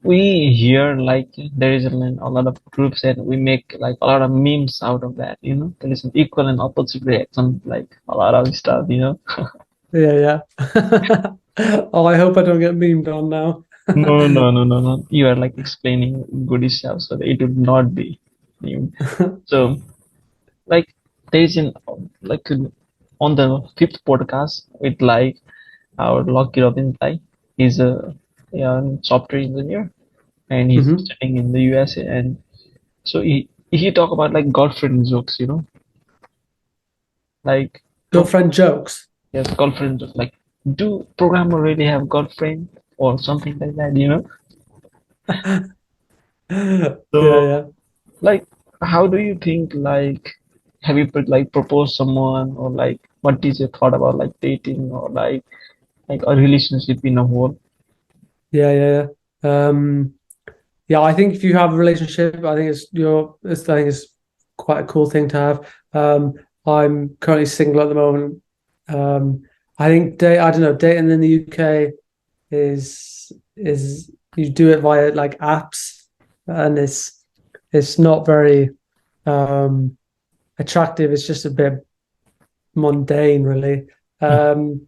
[SPEAKER 2] we hear like there is a lot of groups and we make like a lot of memes out of that, you know. There is an equal and opposite reaction, like a lot of stuff, you know.
[SPEAKER 1] Yeah, yeah. Oh, I hope I don't get memed on now.
[SPEAKER 2] No, no, no, no, no. You are like explaining good stuff, so it would not be new. So, like, there is in like on the fifth podcast with like our Lucky Robin guy. He's a yeah, software engineer and he's
[SPEAKER 1] Hmm.
[SPEAKER 2] studying in the USA. And so he talk about like girlfriend jokes, like
[SPEAKER 1] Girlfriend jokes.
[SPEAKER 2] yes, girlfriend jokes. Like, do programmer really have girlfriend or something like that?
[SPEAKER 1] Yeah,
[SPEAKER 2] So
[SPEAKER 1] yeah.
[SPEAKER 2] like, how do you think, like, have you like proposed someone, or like what is your thought about like dating, or like a relationship in a whole?
[SPEAKER 1] Yeah, yeah, yeah. Yeah, I think if you have a relationship, I think it's quite a cool thing to have. I'm currently single at the moment. Um, I think I don't know, dating in the UK is you do it via like apps, and it's not very um attractive. It's just a bit mundane, really. Um,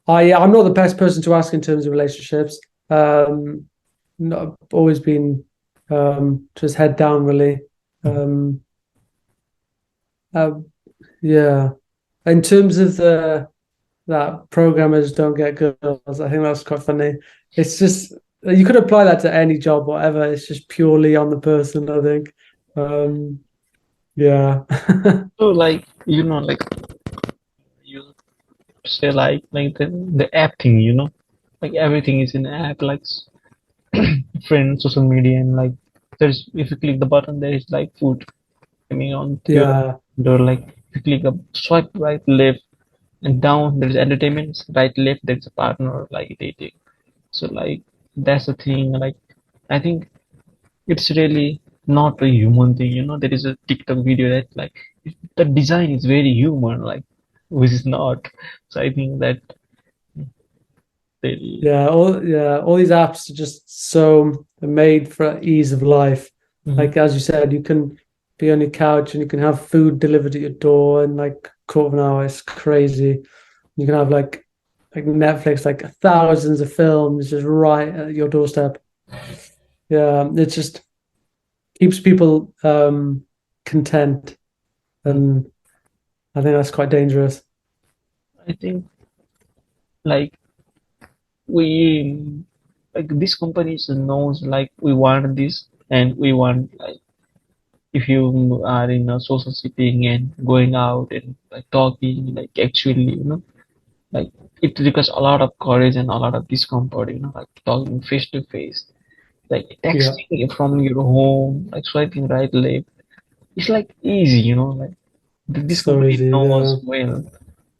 [SPEAKER 1] I'm not the best person to ask in terms of relationships. Um, I've always been just head down, really. Um, uh, yeah. In terms of the that programmers don't get girls, I think that's quite funny. It's just you could apply that to any job, whatever. It's just purely on the person, I think. Um, yeah.
[SPEAKER 2] So like like you say like the app thing, like everything is in app, like friend, social media, and like there's if you click the button, there is like food coming on your
[SPEAKER 1] Yeah.
[SPEAKER 2] door. Like if you click a swipe right, left, and down, there's entertainment. Right, left, there's a partner like dating. So like that's the thing. Like I think it's really not a human thing. There is a TikTok video that like the design is very human, like which is not. So I think that they.
[SPEAKER 1] All these apps are just so made for ease of life.
[SPEAKER 2] Mhm.
[SPEAKER 1] Like as you said, you can be on your couch and you can have food delivered at your door in like a quarter of an hour. It's crazy. You can have like Netflix, like thousands of films just right at your doorstep. Yeah, it just keeps people content, and I think that's quite dangerous.
[SPEAKER 2] I think like we like these companies knows like we want this, and we want like if you are in a social setting and going out and like talking, like actually like it requires a lot of courage and a lot of discomfort, like talking face to face, like
[SPEAKER 1] Yeah,
[SPEAKER 2] texting from your home, like swiping right left. It's like easy, like this
[SPEAKER 1] so
[SPEAKER 2] company
[SPEAKER 1] easy. Yeah,
[SPEAKER 2] knows well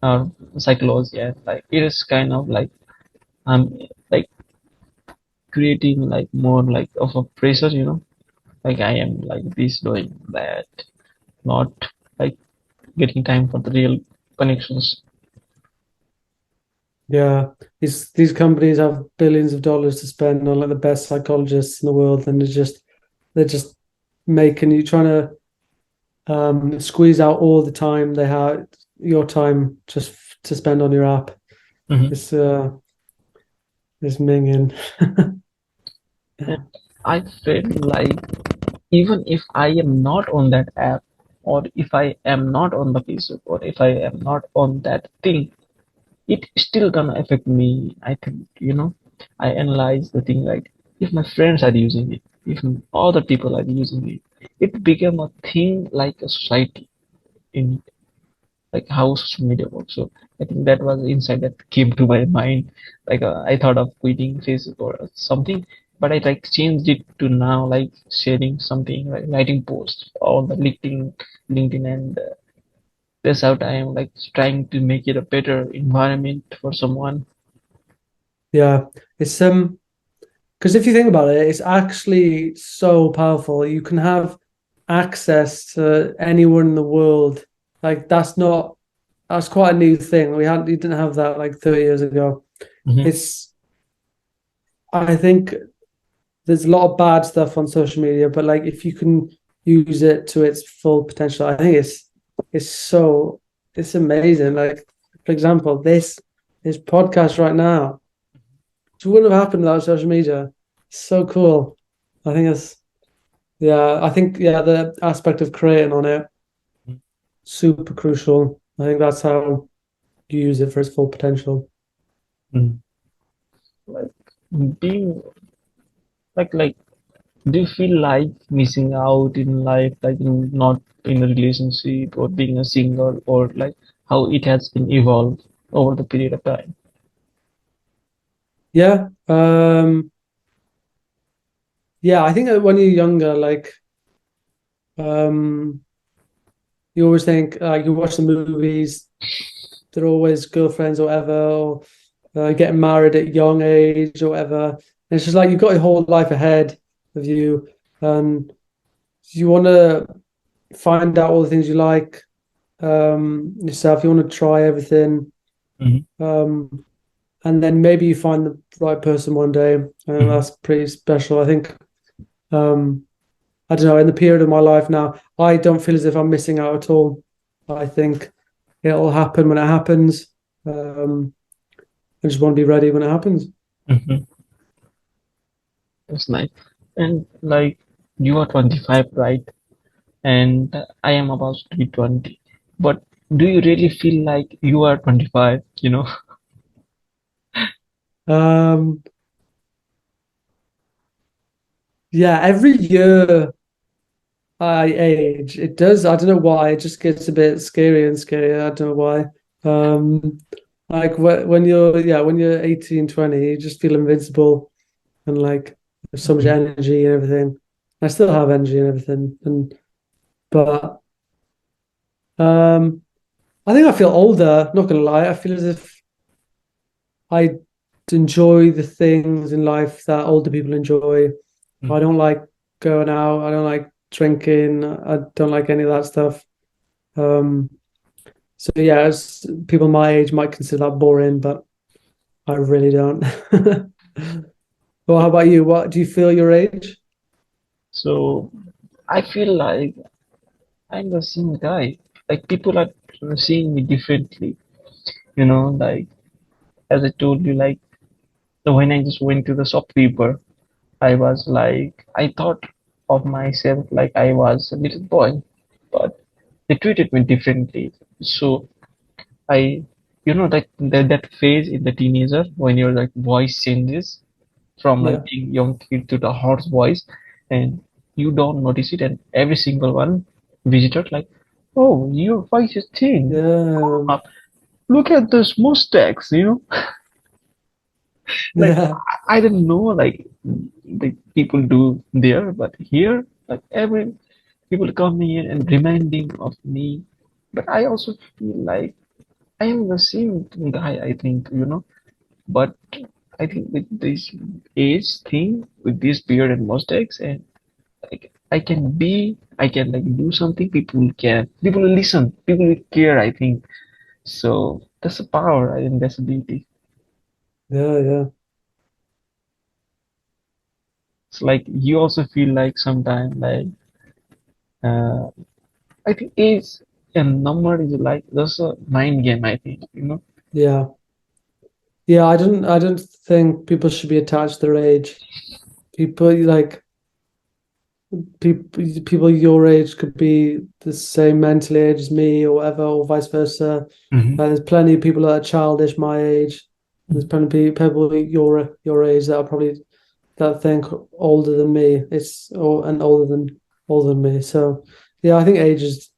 [SPEAKER 2] our psychology, and like it is kind of like like creating like more like of a pressure, like I am like this doing that, not like getting time for the real connections.
[SPEAKER 1] yeah. These companies have billions of dollars to spend on like the best psychologists in the world, and they're just making you trying to squeeze out all the time they have your time just to spend on your app.
[SPEAKER 2] Mhm.
[SPEAKER 1] It's it's minging.
[SPEAKER 2] And I feel like even if I am not on that app, or if I am not on the Facebook, or if I am not on that thing, it still gonna affect me. I think, I analyze the thing like if my friends are using it, if other people are using it, it became a thing like a society in like how social media works. So I think that was the insight that came to my mind. Like I thought of quitting Facebook or something, but I like changed it to now like sharing something, like writing posts on the LinkedIn, and that's how I am like trying to make it a better environment for someone.
[SPEAKER 1] Yeah, it's because if you think about it, it's actually so powerful. You can have access to anyone in the world. Like that's quite a new thing. You didn't have that like 30 years ago.
[SPEAKER 2] Hmm.
[SPEAKER 1] It's I think there's a lot of bad stuff on social media, but like if you can use it to its full potential, I think it's so it's amazing. Like for example, this podcast right now. wouldn't have happened without social media. So cool. I think it's I think the aspect of creating on it super crucial. I think that's how you use it for its full potential.
[SPEAKER 2] Mm. Like, do you like do you feel like missing out in life, like not in a relationship or being a single, or like how it has been evolved over the period of time?
[SPEAKER 1] Yeah. Yeah, I think that when you're younger, like um you always think you watch the movies, they're always girlfriends or whatever, or getting married at a young age or whatever. And it's just like you've got your whole life ahead of you, and you want to find out all the things you like yourself. You want to try everything,
[SPEAKER 2] Hmm.
[SPEAKER 1] and then maybe you find the right person one day, and
[SPEAKER 2] Hmm.
[SPEAKER 1] that's pretty special. I think. I don't know. In the period of my life now, I don't feel as if I'm missing out at all. I think it'll happen when it happens. I just want to be ready when it happens.
[SPEAKER 2] Hmm. That's nice. And like you are 25, right? And I am about to be 20. But do you really feel like you are 25, you know?
[SPEAKER 1] Um, yeah, every year I age, it does. I don't know why. It just gets a bit scarier and scarier. I don't know why. Like when you're when you're 18, 20, you just feel invincible and like there's so much energy and everything. I still have energy and everything, but I think I feel older. Not gonna lie, I feel as if I enjoy the things in life that older people enjoy. I don't like going out. I don't like drinking. I don't like any of that stuff. Um, so yeah, people my age might consider that boring, but I really don't. Well, how about you? What do you feel your age?
[SPEAKER 2] So I feel like I'm the same guy. Like people are seeing me differently, like as I told you, like when I just went to the shopkeeper, I was like, I thought of myself like I was a little boy, but they treated me differently. So I, that phase in the teenager when your like voice changes from like
[SPEAKER 1] Yeah,
[SPEAKER 2] being young kid to the hoarse voice, and you don't notice it, and every single one visitor like, oh, your voice has changed.
[SPEAKER 1] yeah,
[SPEAKER 2] Look at this mustache. Like
[SPEAKER 1] yeah,
[SPEAKER 2] I didn't know like the people do there, but here like every people come here and reminding of me. But I also feel like I am the same guy, I think, But I think with this age thing, with this beard and mustache, and like I can like do something. People will listen, people will care. I think so. That's the power. I think that's the beauty.
[SPEAKER 1] yeah.
[SPEAKER 2] It's like you also feel like sometimes like uh, I think age and number is like just a mind game. I think.
[SPEAKER 1] Yeah. Yeah, I don't think people should be attached to their age. People like people your age could be the same mentally age as me or whatever, or vice versa.
[SPEAKER 2] Hmm.
[SPEAKER 1] There's plenty of people that are childish my age. There's plenty of people your age that are probably that think older than me. It's or and older than me. So yeah, I think age is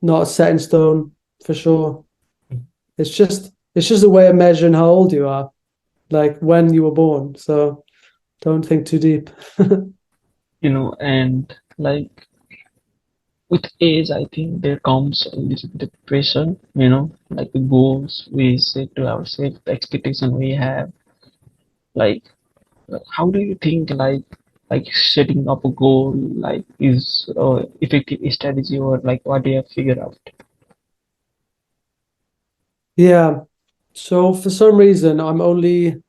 [SPEAKER 1] not set in stone for sure. It's just a way of measuring how old you are, like when you were born. So don't think too deep.
[SPEAKER 2] And like with age, I think there comes a little bit of pressure, like the goals we set to ourselves, the expectation we have. Like, how do you think like setting up a goal like is effective strategy, or like what do you have figured out?
[SPEAKER 1] Yeah. So for some reason, I'm only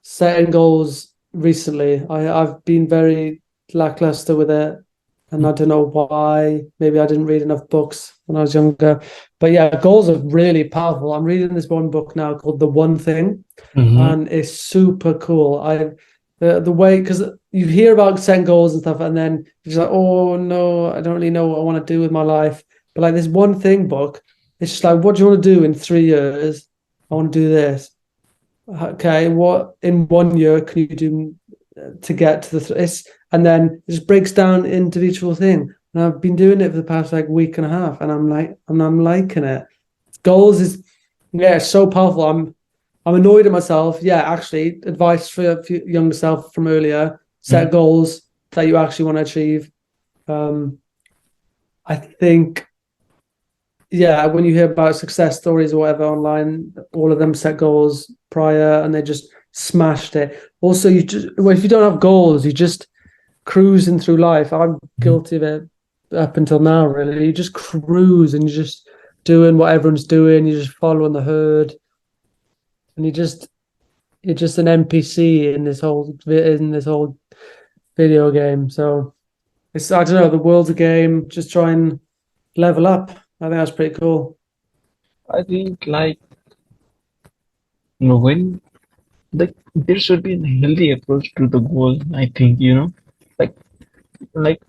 [SPEAKER 1] setting goals recently. I've been very lackluster with it. and I don't know why. Maybe I didn't read enough books when I was younger. But yeah, goals are really powerful. I'm reading this one book now called The One Thing,
[SPEAKER 2] Mm-hmm.
[SPEAKER 1] and it's super cool. The way, because you hear about setting goals and stuff, and then you're just like, oh no, I don't really know what I want to do with my life. But like this One Thing book, it's just like, what do you want to do in 3 years? I want to do this. Okay, what in 1 year can you do to get to this? And then it just breaks down individual thing. And I've been doing it for the past like week and a half, and I'm liking it. Goals is yeah, it's so powerful. I'm annoyed at myself. Yeah, actually, advice for younger self from earlier:
[SPEAKER 2] Mm-hmm.
[SPEAKER 1] set goals that you actually want to achieve. Um, I think yeah, when you hear about success stories or whatever online, all of them set goals prior and they just smashed it. Also, you just well, if you don't have goals, you just cruising through life. I'm guilty of it up until now, really. You just cruise and you're just doing what everyone's doing, you're just following the herd, and you're just an NPC in this whole video game. So it's I don't know, the world's a game, just try and level up. I think that's pretty cool.
[SPEAKER 2] I think like when there should be a healthy approach to the goal. I think like like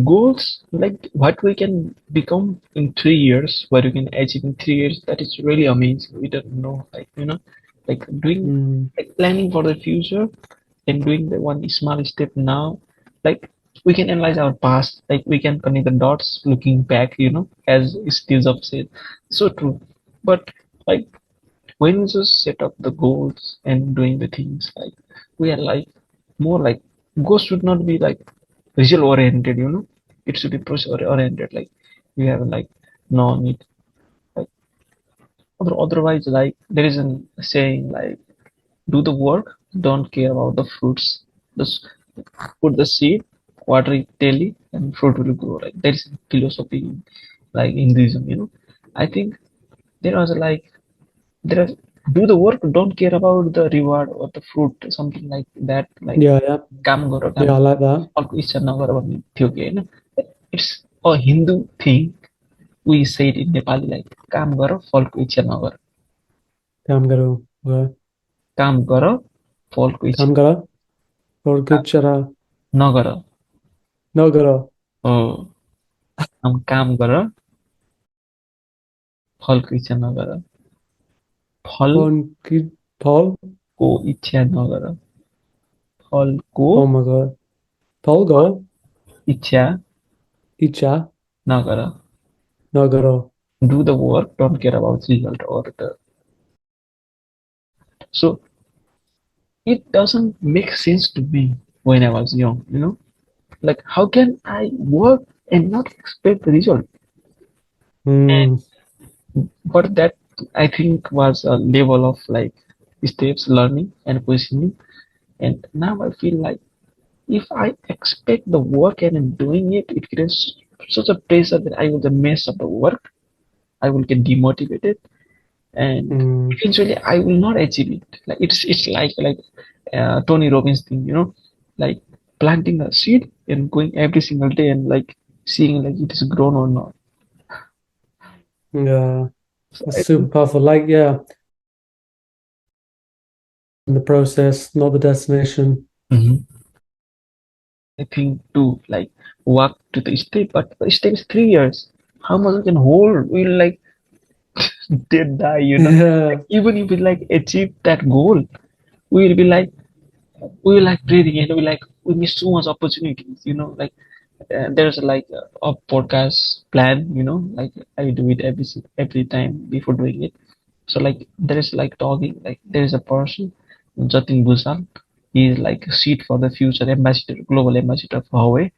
[SPEAKER 2] goals, like what we can become in 3 years, what we can achieve in 3 years. That is really amazing. We don't know, like doing
[SPEAKER 1] Mm.
[SPEAKER 2] like planning for the future and doing the one small step now. Like we can analyze our past, like we can connect the dots looking back. As Steve Jobs said, so true. But like when we just set up the goals and doing the things, like we are like more like goals should not be like result oriented, it should be process oriented. Like we have like no need, like otherwise, like there is a saying like do the work, don't care about the fruits. Just put the seed, water it daily, and fruit will grow. Like there is a philosophy like Hinduism. I think there was like there are do the work, don't care about the reward or the fruit, something like that. Like
[SPEAKER 1] Yeah, yeah.
[SPEAKER 2] काम गर काम
[SPEAKER 1] Yeah, I like that.
[SPEAKER 2] फलको इच्छा नगर भन्ने थियो कि होइन. It's a Hindu thing. We say it in Nepali like काम गर फलको इच्छा नगर.
[SPEAKER 1] काम करो okay.
[SPEAKER 2] काम गर फलको इच्छा
[SPEAKER 1] काम करो और कुछ चरा
[SPEAKER 2] नगर.
[SPEAKER 1] न करो
[SPEAKER 2] हो, हम काम गर फलको इच्छा नगर. फलको
[SPEAKER 1] फोन की Paul.
[SPEAKER 2] इच्छा नगर. फलको
[SPEAKER 1] Oh my god. Paul go
[SPEAKER 2] इच्छा
[SPEAKER 1] Icha
[SPEAKER 2] Nagar.
[SPEAKER 1] no karo.
[SPEAKER 2] Do the work, don't care about result or the. So it doesn't make sense to me when I was young. Like how can I work and not expect the result? And
[SPEAKER 1] Mm.
[SPEAKER 2] but that I think was a level of like steps learning and questioning. And now I feel like if I expect the work and I'm doing it, it creates such a pressure that I will just mess up the work. I will get demotivated, and
[SPEAKER 1] Mm.
[SPEAKER 2] eventually I will not achieve it. Like it's like Tony Robbins thing. Like planting a seed and going every single day and like seeing like it is grown or not.
[SPEAKER 1] Yeah,
[SPEAKER 2] So
[SPEAKER 1] it's
[SPEAKER 2] I
[SPEAKER 1] super
[SPEAKER 2] think
[SPEAKER 1] powerful. Like, yeah, in the process, not the destination.
[SPEAKER 2] Mhm. I think to like walk to the step, but the step is 3 years. How much we can hold? We'll like dead die. Like
[SPEAKER 1] Yeah.
[SPEAKER 2] even if we like achieve that goal, we'll be like we like breathing and we like we miss so much opportunities. Like there's like a podcast plan. Like I do it every time before doing it. So like there is like talking, like there is a person, Jatin Bhusal. He is like a seat for the future ambassador, global ambassador for Huawei.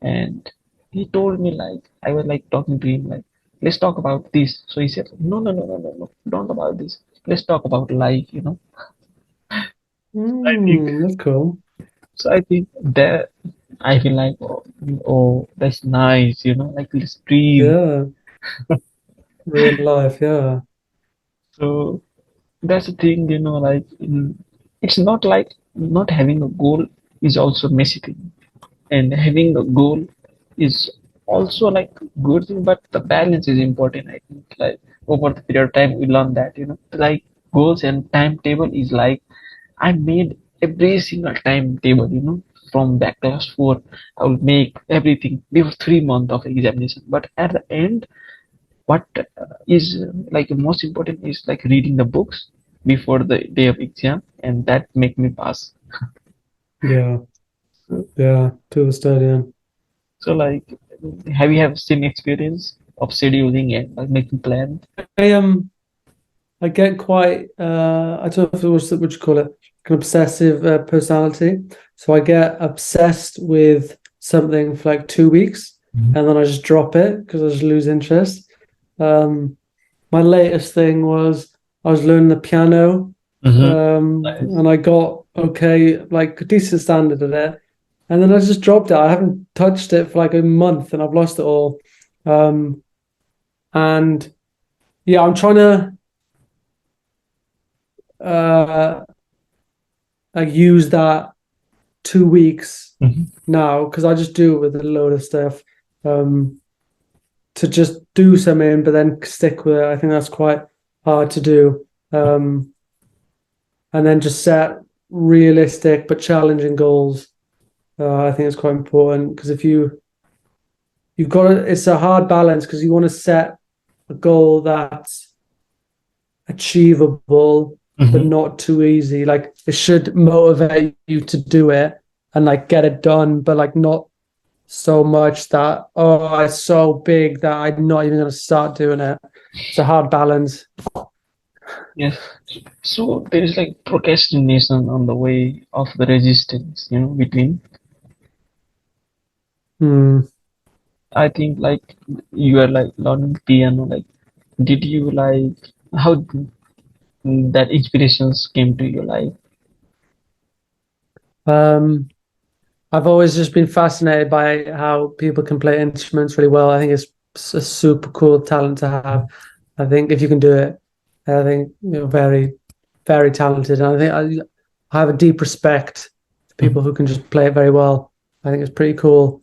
[SPEAKER 2] And he told me like I was like talking to him like let's talk about this. So he said no no no no no no, don't about this. Let's talk about life. I think
[SPEAKER 1] Mm, that's cool.
[SPEAKER 2] so. I think that I feel like oh that's nice. Like let's breathe.
[SPEAKER 1] Yeah, real life. Yeah.
[SPEAKER 2] So that's the thing. Like it's not like not having a goal is also messy thing, and having a goal. is also like good thing, but the balance is important. I think like over the period of time we learn that like goals and timetable is like I made every single timetable. From back class 4, I will make everything before 3 months of examination. But at the end, what is like most important is like reading the books before the day of exam, and that make me pass.
[SPEAKER 1] Yeah, yeah, to the studying.
[SPEAKER 2] So like, have you have same experience of scheduling and like making plans?
[SPEAKER 1] I I get quite I don't know if it was what you call it, an obsessive personality. So I get obsessed with something for like 2 weeks and then I just drop it because I just lose interest. Um, my latest thing was I was learning the piano,
[SPEAKER 2] Mm-hmm. Nice.
[SPEAKER 1] and I got okay, like a decent standard at it. And then I just dropped it. I haven't touched it for like a month and I've lost it all. Um, and yeah, I'm trying to uh like use that 2 weeks
[SPEAKER 2] Mm-hmm.
[SPEAKER 1] now because I just do it with a load of stuff um to just do something but then stick with it. I think that's quite hard to do. And then just set realistic but challenging goals. I think it's quite important because if you've got to, it's a hard balance because you want to set a goal that's achievable but
[SPEAKER 2] Mm-hmm.
[SPEAKER 1] not too easy. Like it should motivate you to do it and like get it done, but like not so much that oh it's so big that I'm not even going to start doing it. It's a hard balance.
[SPEAKER 2] Yes. So there is like procrastination on the way of the resistance, between.
[SPEAKER 1] Hmm.
[SPEAKER 2] I think like you are like learning piano, like did you like how that inspirations came to your life?
[SPEAKER 1] Um, I've always just been fascinated by how people can play instruments really well. I think it's a super cool talent to have. I think if you can do it, I think you're very, very talented. And I think I have a deep respect for people
[SPEAKER 2] Mhm.
[SPEAKER 1] who can just play it very well. I think it's pretty cool.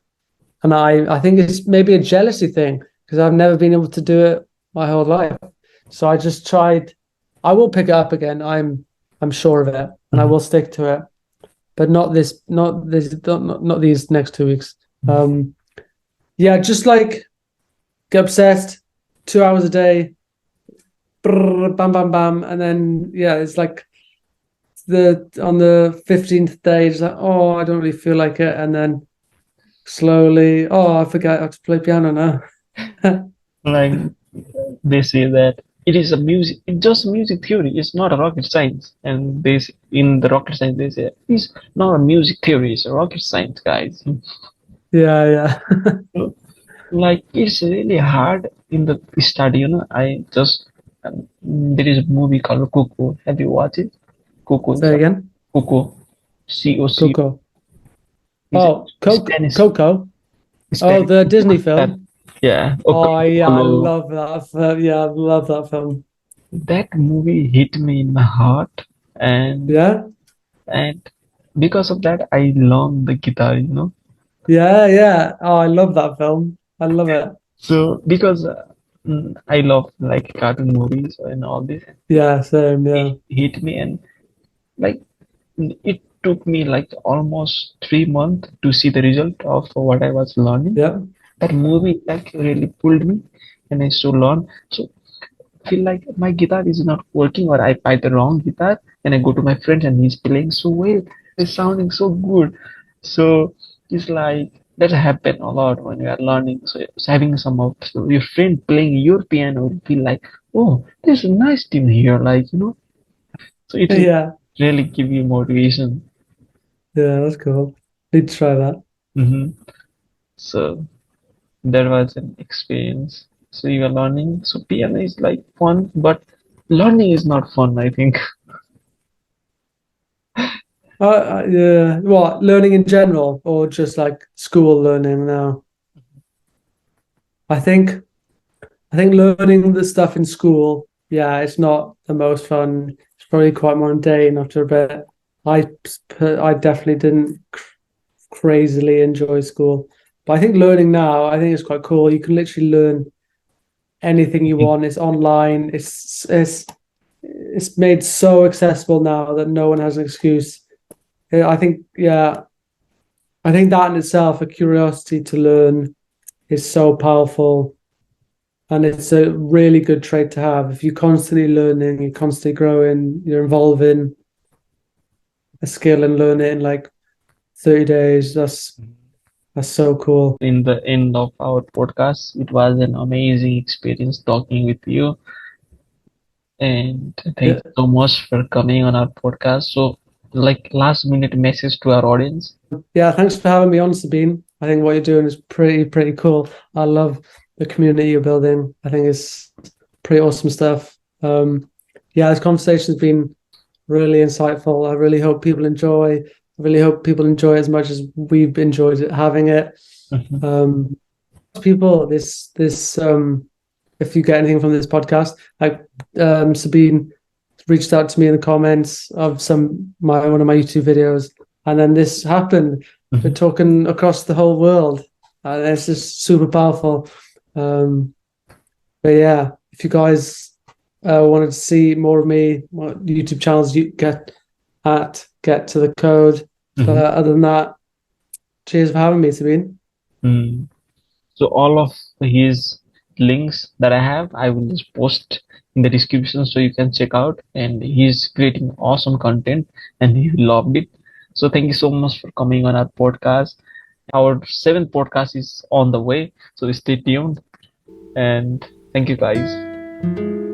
[SPEAKER 1] And I think it's maybe a jealousy thing because I've never been able to do it my whole life. So I just tried. I will pick it up again. I'm sure of it, and I
[SPEAKER 2] Mhm.
[SPEAKER 1] will stick to it. But not these next 2 weeks. Um, yeah, just like get obsessed, 2 hours a day, brrr, bam, bam, bam, and then yeah, it's like the on the 15th day, it's like oh, I don't really feel like it, and then slowly, oh, I forget how to play piano now.
[SPEAKER 2] Like they say that it is a music, it's just music theory. It's not a rocket science. And in the rocket science they say it's not a music theory. It's a rocket science, guys.
[SPEAKER 1] Yeah, yeah.
[SPEAKER 2] So, like it's really hard in the study. I just there is a movie called Coco. Have you watched it? Coco is
[SPEAKER 1] Say
[SPEAKER 2] a
[SPEAKER 1] again.
[SPEAKER 2] Coco, Coco.
[SPEAKER 1] Coco.
[SPEAKER 2] Is
[SPEAKER 1] Oh,
[SPEAKER 2] Spanish.
[SPEAKER 1] Coco. Oh,
[SPEAKER 2] Spanish.
[SPEAKER 1] the Disney film.
[SPEAKER 2] Yeah.
[SPEAKER 1] Oh, yeah, I
[SPEAKER 2] Coco.
[SPEAKER 1] love that. Yeah, I love that film.
[SPEAKER 2] That movie hit me in my heart, and
[SPEAKER 1] Yeah,
[SPEAKER 2] and because of that, I learned the guitar.
[SPEAKER 1] yeah, yeah. Oh, I love that film. I love it.
[SPEAKER 2] So because I love like cartoon movies and all this,
[SPEAKER 1] Yeah, same.
[SPEAKER 2] it
[SPEAKER 1] Yeah,
[SPEAKER 2] hit me, and like it took me like almost 3 months to see the result of what I was learning.
[SPEAKER 1] yeah,
[SPEAKER 2] That movie like really pulled me, and I still learn. So feel like my guitar is not working, or I buy the wrong guitar and I go to my friend and he's playing so well, it's sounding so good. So it's like that happen a lot when you are learning. So having some of your friend playing your piano, you feel like, oh, there's a nice team here, so it will
[SPEAKER 1] yeah,
[SPEAKER 2] really give you motivation.
[SPEAKER 1] yeah. That's cool. Need to try that.
[SPEAKER 2] Hmm. So that was an experience. So you are learning. So piano is like fun, but learning is not fun, I think.
[SPEAKER 1] Yeah. What, learning in general, or just like school learning now? I think I think learning the stuff in school, yeah, it's not the most fun. It's probably quite mundane after a bit. I I definitely didn't crazily enjoy school. But I think learning now, I think it's quite cool. You can literally learn anything you want. It's online. It's made so accessible now that no one has an excuse. I think, yeah, I think that in itself, a curiosity to learn, is so powerful. And it's a really good trait to have. If you're constantly learning, you're constantly growing, you're involving a skill and learn it in like 30 days, that's so cool.
[SPEAKER 2] In the end of our podcast, it was an amazing experience talking with you. And thank you so much for coming on our podcast. So, like, last minute message to our audience.
[SPEAKER 1] Yeah, thanks for having me on, Sabine. I think what you're doing is pretty cool. I love the community you're building. I think it's pretty awesome stuff. Yeah, this conversation's been really insightful. I really hope people enjoy. I really hope people enjoy it as much as we've enjoyed having it. People, this if you get anything from this podcast, like Sabine reached out to me in the comments of one of my YouTube videos, and then this happened. We're talking across the whole world, and it's just super powerful. But yeah, if you guys wanted to see more of me, what YouTube channels you get to the code. But other than that, cheers for having me, Sabine.
[SPEAKER 2] So all of his links that I have, I will just post in the description so you can check out. And he's creating awesome content and he loved it. So thank you so much for coming on our podcast. Our 7th podcast is on the way, so stay tuned. And thank you guys.